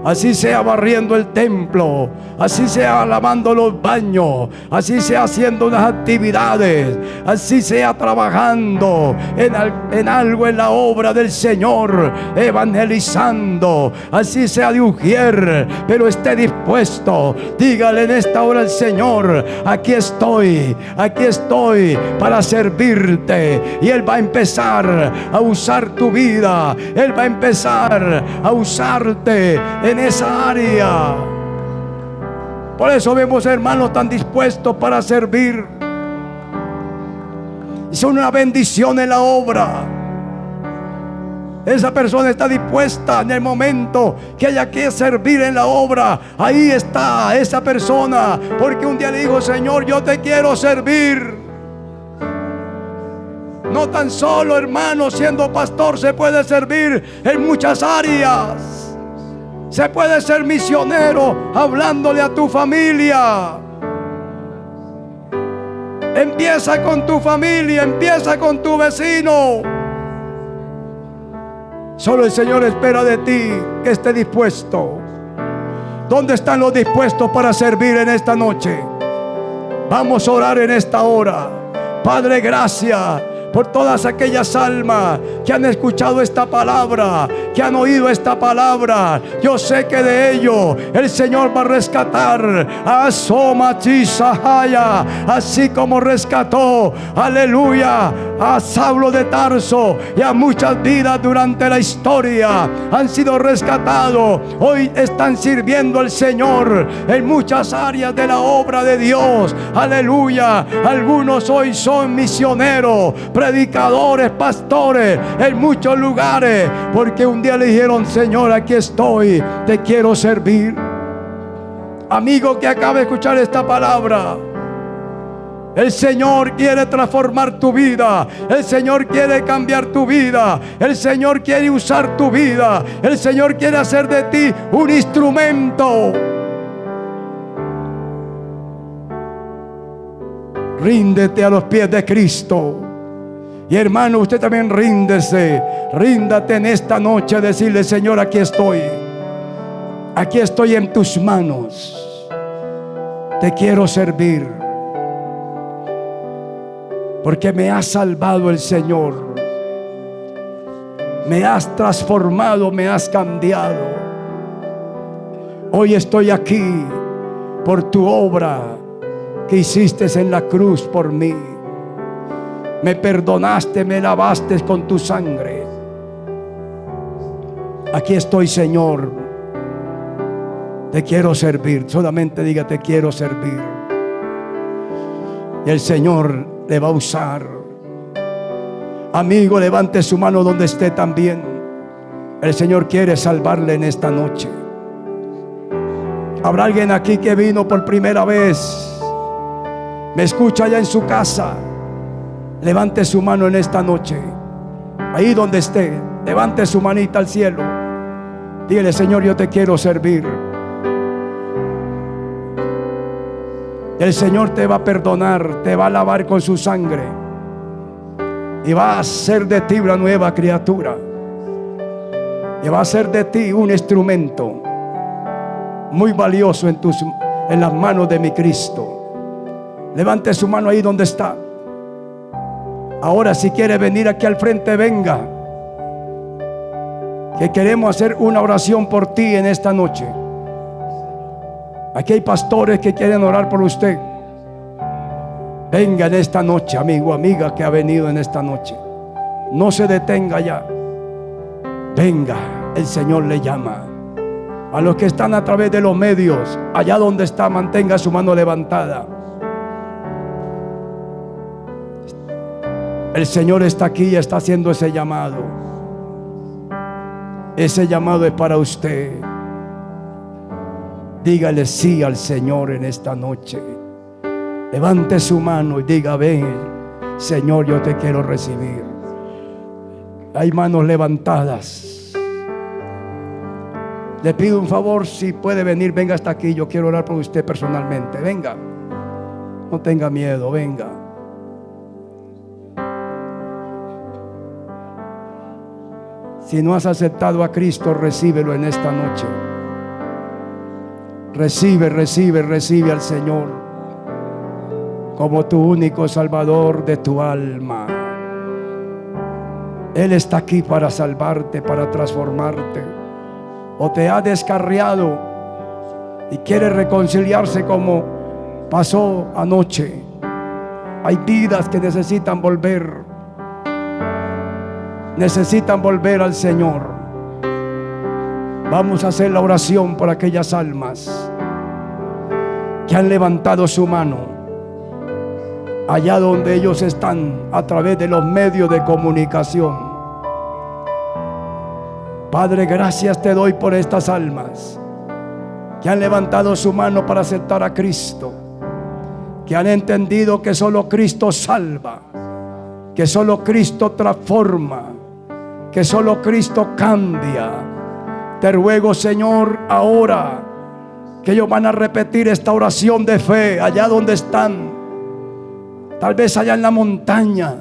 S1: Así sea barriendo el templo, así sea lavando los baños, así sea haciendo unas actividades, así sea trabajando en algo en la obra del Señor, evangelizando, así sea de ujier, pero esté dispuesto. Dígale en esta hora al Señor: aquí estoy para servirte. Y Él va a empezar a usar tu vida, Él va a empezar a usarte en esa área. Por eso vemos hermanos tan dispuestos para servir. Son una bendición en la obra. Esa persona está dispuesta en el momento que haya que servir en la obra. Ahí está esa persona, porque un día le dijo: Señor, yo te quiero servir. No tan solo, hermano, siendo pastor se puede servir en muchas áreas. Se puede ser misionero hablándole a tu familia. Empieza con tu familia, empieza con tu vecino. Solo el Señor espera de ti que esté dispuesto. ¿Dónde están los dispuestos para servir en esta noche? Vamos a orar en esta hora. Padre, gracias por todas aquellas almas que han escuchado esta palabra, que han oído esta palabra. Yo sé que de ello el Señor va a rescatar a Soma Chisahaya, así como rescató, aleluya, a Saulo de Tarso y a muchas vidas durante la historia. Han sido rescatados. Hoy están sirviendo al Señor en muchas áreas de la obra de Dios. Aleluya. Algunos hoy son misioneros, predicadores, pastores en muchos lugares, porque un día le dijeron: Señor, aquí estoy, te quiero servir. Amigo que acaba de escuchar esta palabra, el Señor quiere transformar tu vida. El Señor quiere cambiar tu vida. El Señor quiere usar tu vida. El Señor quiere hacer de ti un instrumento. Ríndete a los pies de Cristo. Y hermano, usted también ríndese. Ríndate en esta noche a decirle: Señor, aquí estoy. Aquí estoy en tus manos. Te quiero servir. Porque me ha salvado el Señor. Me has transformado, me has cambiado. Hoy estoy aquí por tu obra que hiciste en la cruz por mí. Me perdonaste, me lavaste con tu sangre. Aquí estoy, Señor. Te quiero servir. Solamente diga: te quiero servir. Y el Señor le va a usar. Amigo, levante su mano donde esté también. El Señor quiere salvarle en esta noche. Habrá alguien aquí que vino por primera vez. Me escucha allá en su casa. Levante su mano en esta noche. Ahí donde esté, levante su manita al cielo. Dígale: Señor, yo te quiero servir. El Señor te va a perdonar, te va a lavar con su sangre y va a hacer de ti una nueva criatura. Y va a hacer de ti un instrumento muy valioso en las manos de mi Cristo. Levante su mano ahí donde está. Ahora, si quiere venir aquí al frente, venga, que queremos hacer una oración por ti en esta noche. Aquí hay pastores que quieren orar por usted. Venga en esta noche, amigo, amiga que ha venido en esta noche. No se detenga ya. Venga, el Señor le llama. A los que están a través de los medios, allá donde está, mantenga su mano levantada. El Señor está aquí y está haciendo ese llamado. Ese llamado es para usted. Dígale sí al Señor en esta noche. Levante su mano y diga: ven, Señor, yo te quiero recibir. Hay manos levantadas. Le pido un favor, si puede venir, venga hasta aquí. Yo quiero orar por usted personalmente. Venga, no tenga miedo, venga. Si no has aceptado a Cristo, recíbelo en esta noche. Recibe, recibe, recibe al Señor como tu único Salvador de tu alma. Él está aquí para salvarte, para transformarte. O te ha descarriado y quiere reconciliarse como pasó anoche. Hay vidas que necesitan volver al Señor. Vamos a hacer la oración por aquellas almas que han levantado su mano allá donde ellos están, a través de los medios de comunicación. Padre, gracias te doy por estas almas que han levantado su mano para aceptar a Cristo, que han entendido que solo Cristo salva, que solo Cristo transforma, que solo Cristo cambia. Te ruego, Señor, ahora que ellos van a repetir esta oración de fe allá donde están, tal vez allá en la montaña,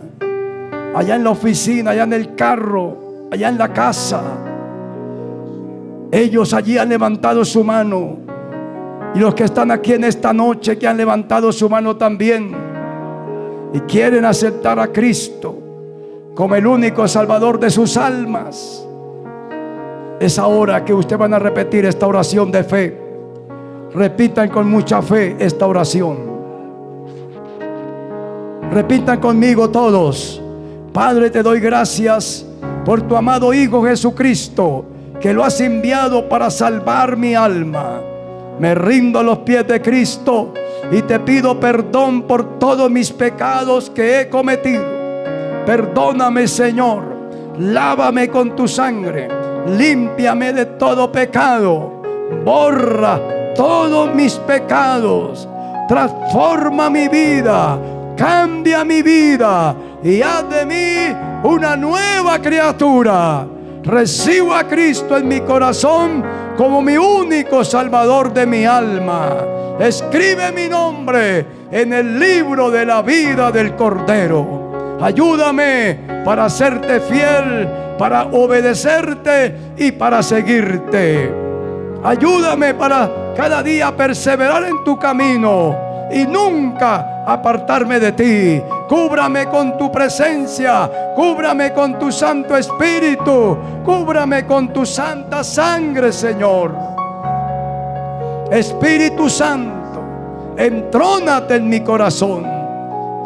S1: allá en la oficina, allá en el carro, allá en la casa. Ellos allí han levantado su mano, y los que están aquí en esta noche, que han levantado su mano también y quieren aceptar a Cristo como el único Salvador de sus almas. Es ahora que ustedes van a repetir esta oración de fe. Repitan con mucha fe esta oración. Repitan conmigo todos. Padre, te doy gracias por tu amado Hijo Jesucristo, que lo has enviado para salvar mi alma. Me rindo a los pies de Cristo y te pido perdón por todos mis pecados que he cometido. Perdóname, Señor. Lávame con tu sangre. Límpiame de todo pecado. Borra todos mis pecados. Transforma mi vida. Cambia mi vida y haz de mí una nueva criatura. Recibo a Cristo en mi corazón como mi único Salvador de mi alma. Escribe mi nombre en el libro de la vida del Cordero. Ayúdame para serte fiel, para obedecerte y para seguirte. Ayúdame para cada día perseverar en tu camino y nunca apartarme de ti. Cúbrame con tu presencia, cúbrame con tu Santo Espíritu, cúbrame con tu santa sangre, Señor. Espíritu Santo, entrónate en mi corazón.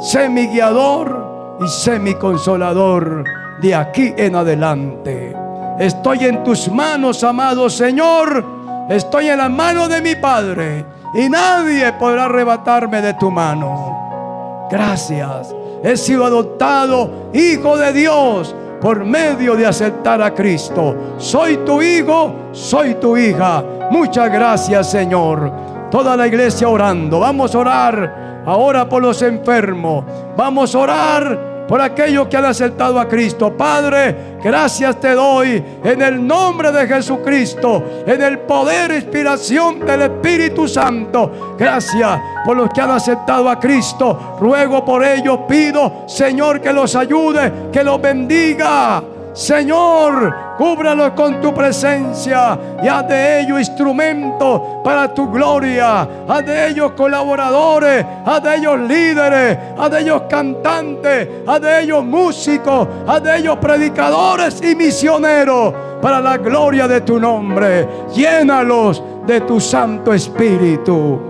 S1: Sé mi guiador y sé mi consolador de aquí en adelante. Estoy en tus manos, amado Señor. Estoy en la mano de mi Padre y nadie podrá arrebatarme de tu mano. Gracias. He sido adoptado hijo de Dios por medio de aceptar a Cristo. Soy tu hijo, soy tu hija. Muchas gracias, Señor. Toda la iglesia orando. Vamos a orar ahora por los enfermos. Vamos a orar por aquellos que han aceptado a Cristo. Padre, gracias te doy en el nombre de Jesucristo, en el poder e inspiración del Espíritu Santo. Gracias por los que han aceptado a Cristo. Ruego por ellos, pido, Señor, que los ayude, que los bendiga. Señor, cúbralos con tu presencia y haz de ellos instrumentos para tu gloria. Haz de ellos colaboradores, haz de ellos líderes, haz de ellos cantantes, haz de ellos músicos, haz de ellos predicadores y misioneros para la gloria de tu nombre. Llénalos de tu Santo Espíritu.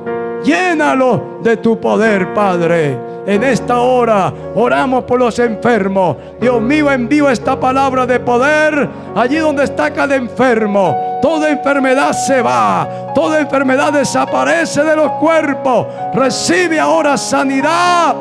S1: Llénalos de tu poder, Padre. En esta hora oramos por los enfermos. Dios mío, envío esta palabra de poder allí donde está cada enfermo. Toda enfermedad se va, toda enfermedad desaparece de los cuerpos. Recibe ahora sanidad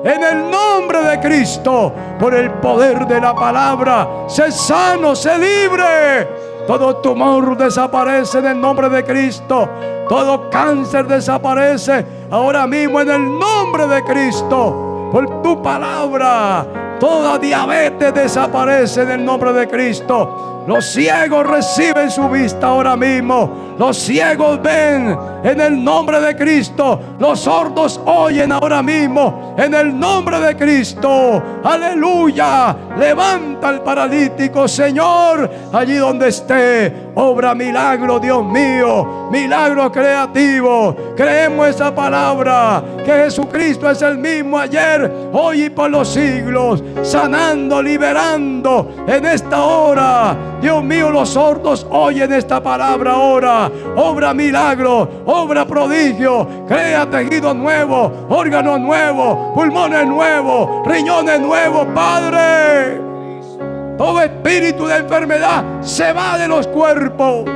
S1: en el nombre de Cristo. Por el poder de la palabra, sé sano, sé libre. Todo tumor desaparece en el nombre de Cristo. Todo cáncer desaparece ahora mismo en el nombre de Cristo. Por tu palabra, toda diabetes desaparece en el nombre de Cristo. Los ciegos reciben su vista ahora mismo. Los ciegos ven en el nombre de Cristo. Los sordos oyen ahora mismo en el nombre de Cristo. Aleluya. Levanta al paralítico, Señor, allí donde esté. Obra milagro, Dios mío. Milagro creativo. Creemos esa palabra, que Jesucristo es el mismo ayer, hoy y por los siglos. Sanando, liberando en esta hora. Dios mío, los sordos oyen esta palabra ahora. Obra milagro, obra prodigio. Crea tejido nuevo, órganos nuevos, pulmones nuevos, riñones nuevos, Padre. Todo espíritu de enfermedad se va de los cuerpos.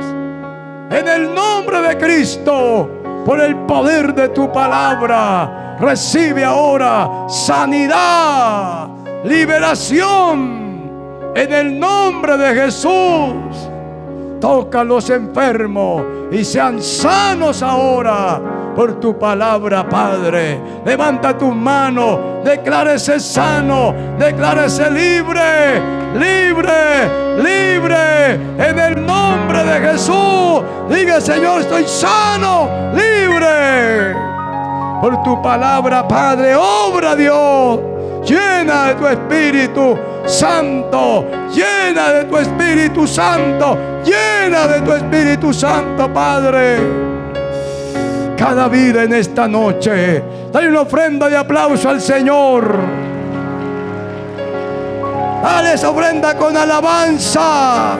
S1: En el nombre de Cristo, por el poder de tu palabra, recibe ahora sanidad, liberación. En el nombre de Jesús, toca a los enfermos y sean sanos ahora por tu palabra, Padre. Levanta tus manos, declárese sano, declárese libre, libre, libre. En el nombre de Jesús, diga: Señor, estoy sano, libre. Por tu palabra, Padre, obra, Dios. Llena de tu Espíritu Santo, llena de tu Espíritu Santo, llena de tu Espíritu Santo, Padre. Cada vida en esta noche, dale una ofrenda de aplauso al Señor. Dale esa ofrenda con alabanza.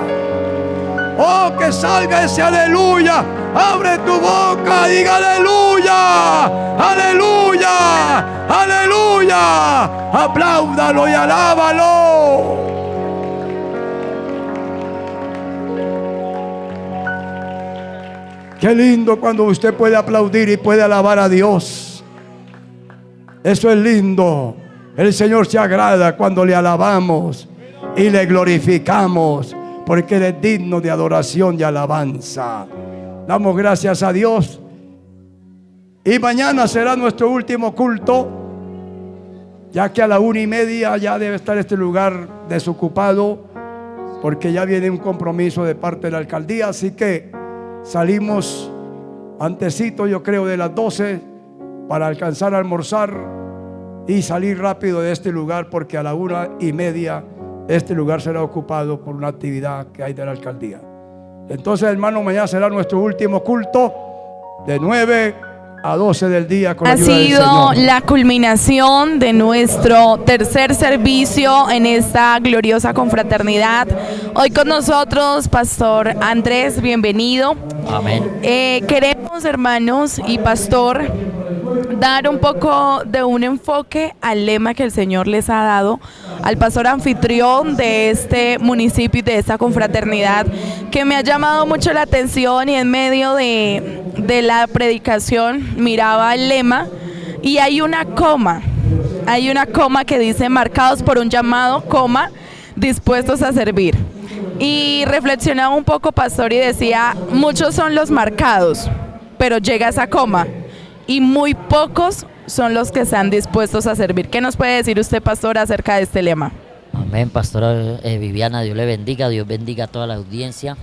S1: Oh, que salga ese aleluya. Abre tu boca, diga aleluya, aleluya, aleluya. Apláudalo y alábalo. Qué lindo cuando usted puede aplaudir y puede alabar a Dios. Eso es lindo. El Señor se agrada cuando le alabamos y le glorificamos, porque Él es digno de adoración y alabanza. Damos gracias a Dios. Y mañana será nuestro último culto, ya que a la 1:30 ya debe estar este lugar desocupado, porque ya viene un compromiso de parte de la alcaldía. Así que salimos antesito, yo creo, de las 12 para alcanzar a almorzar y salir rápido de este lugar, porque a la 1:30 este lugar será ocupado por una actividad que hay de la alcaldía. Entonces, hermano, mañana será nuestro último culto de 9 a 12 del día con la ayuda del Señor.
S2: Ha sido la culminación de nuestro tercer servicio en esta gloriosa confraternidad. Hoy con nosotros, Pastor Andrés, bienvenido.
S3: Amén.
S2: Queremos, hermanos y pastor, dar un poco de un enfoque al lema que el Señor les ha dado al pastor anfitrión de este municipio y de esta confraternidad, que me ha llamado mucho la atención, y en medio de la predicación miraba el lema y hay una coma que dice: marcados por un llamado, coma, dispuestos a servir. Y reflexionaba un poco, pastor, y decía: muchos son los marcados, pero llega esa coma y muy pocos son los que están dispuestos a servir. ¿Qué nos puede decir usted, pastor, acerca de este lema?
S3: Amén, pastora Viviana, Dios le bendiga, Dios bendiga a toda la audiencia.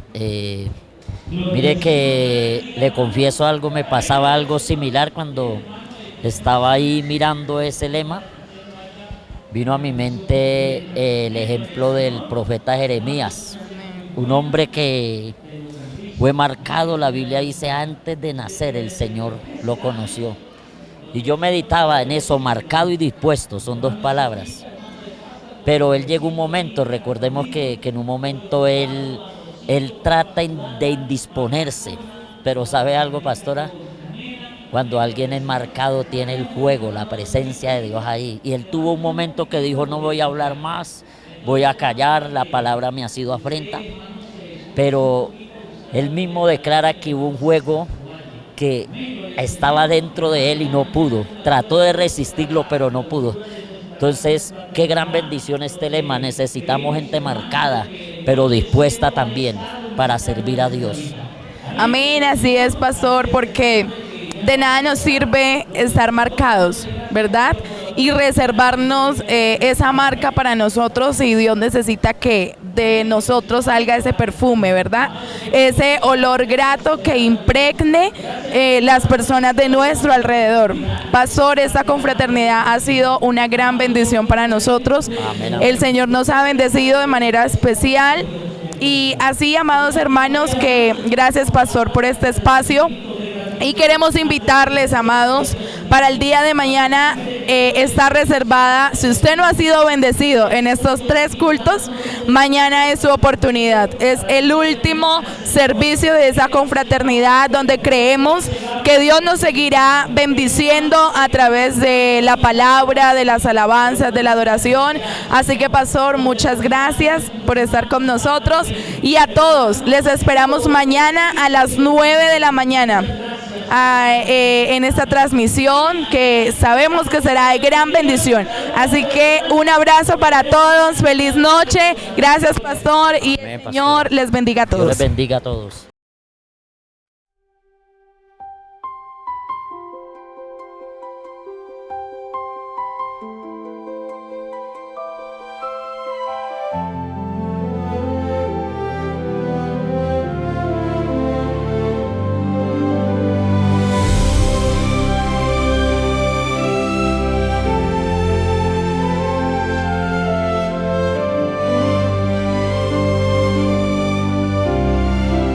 S3: Mire que le confieso algo, me pasaba algo similar cuando estaba ahí mirando ese lema. Vino a mi mente el ejemplo del profeta Jeremías, un hombre que fue marcado, la Biblia dice, antes de nacer el Señor lo conoció. Y yo meditaba en eso, marcado y dispuesto, son dos palabras. Pero él llegó un momento, recordemos que en un momento él trata de indisponerse. Pero ¿sabe algo, pastora? Cuando alguien es marcado tiene el fuego, la presencia de Dios ahí. Y él tuvo un momento que dijo: no voy a hablar más, voy a callar, la palabra me ha sido afrenta. Pero él mismo declara que hubo un fuego que estaba dentro de él y no pudo. Trató de resistirlo, pero no pudo. Entonces, qué gran bendición este lema. Necesitamos gente marcada, pero dispuesta también para servir a Dios.
S2: Amén, así es, pastor, porque de nada nos sirve estar marcados, ¿verdad? y reservarnos esa marca para nosotros, y Dios necesita que de nosotros salga ese perfume, ¿verdad? Ese olor grato que impregne las personas de nuestro alrededor. Pastor, esta confraternidad ha sido una gran bendición para nosotros.
S3: Amén, amén.
S2: El Señor nos ha bendecido de manera especial. Y así, amados hermanos, que gracias, pastor, por este espacio. Y queremos invitarles, amados, para el día de mañana está reservada. Si usted no ha sido bendecido en estos 3 cultos, mañana es su oportunidad. Es el último servicio de esa confraternidad, donde creemos que Dios nos seguirá bendiciendo a través de la palabra, de las alabanzas, de la adoración. Así que, pastor, muchas gracias por estar con nosotros, y a todos les esperamos mañana a las 9 de la mañana. En esta transmisión, que sabemos que será de gran bendición. Así que un abrazo para todos, feliz noche, gracias, pastor, y
S3: Amén,
S2: el Señor
S3: pastor.
S2: les bendiga a
S3: Dios
S2: todos.
S3: les bendiga a todos.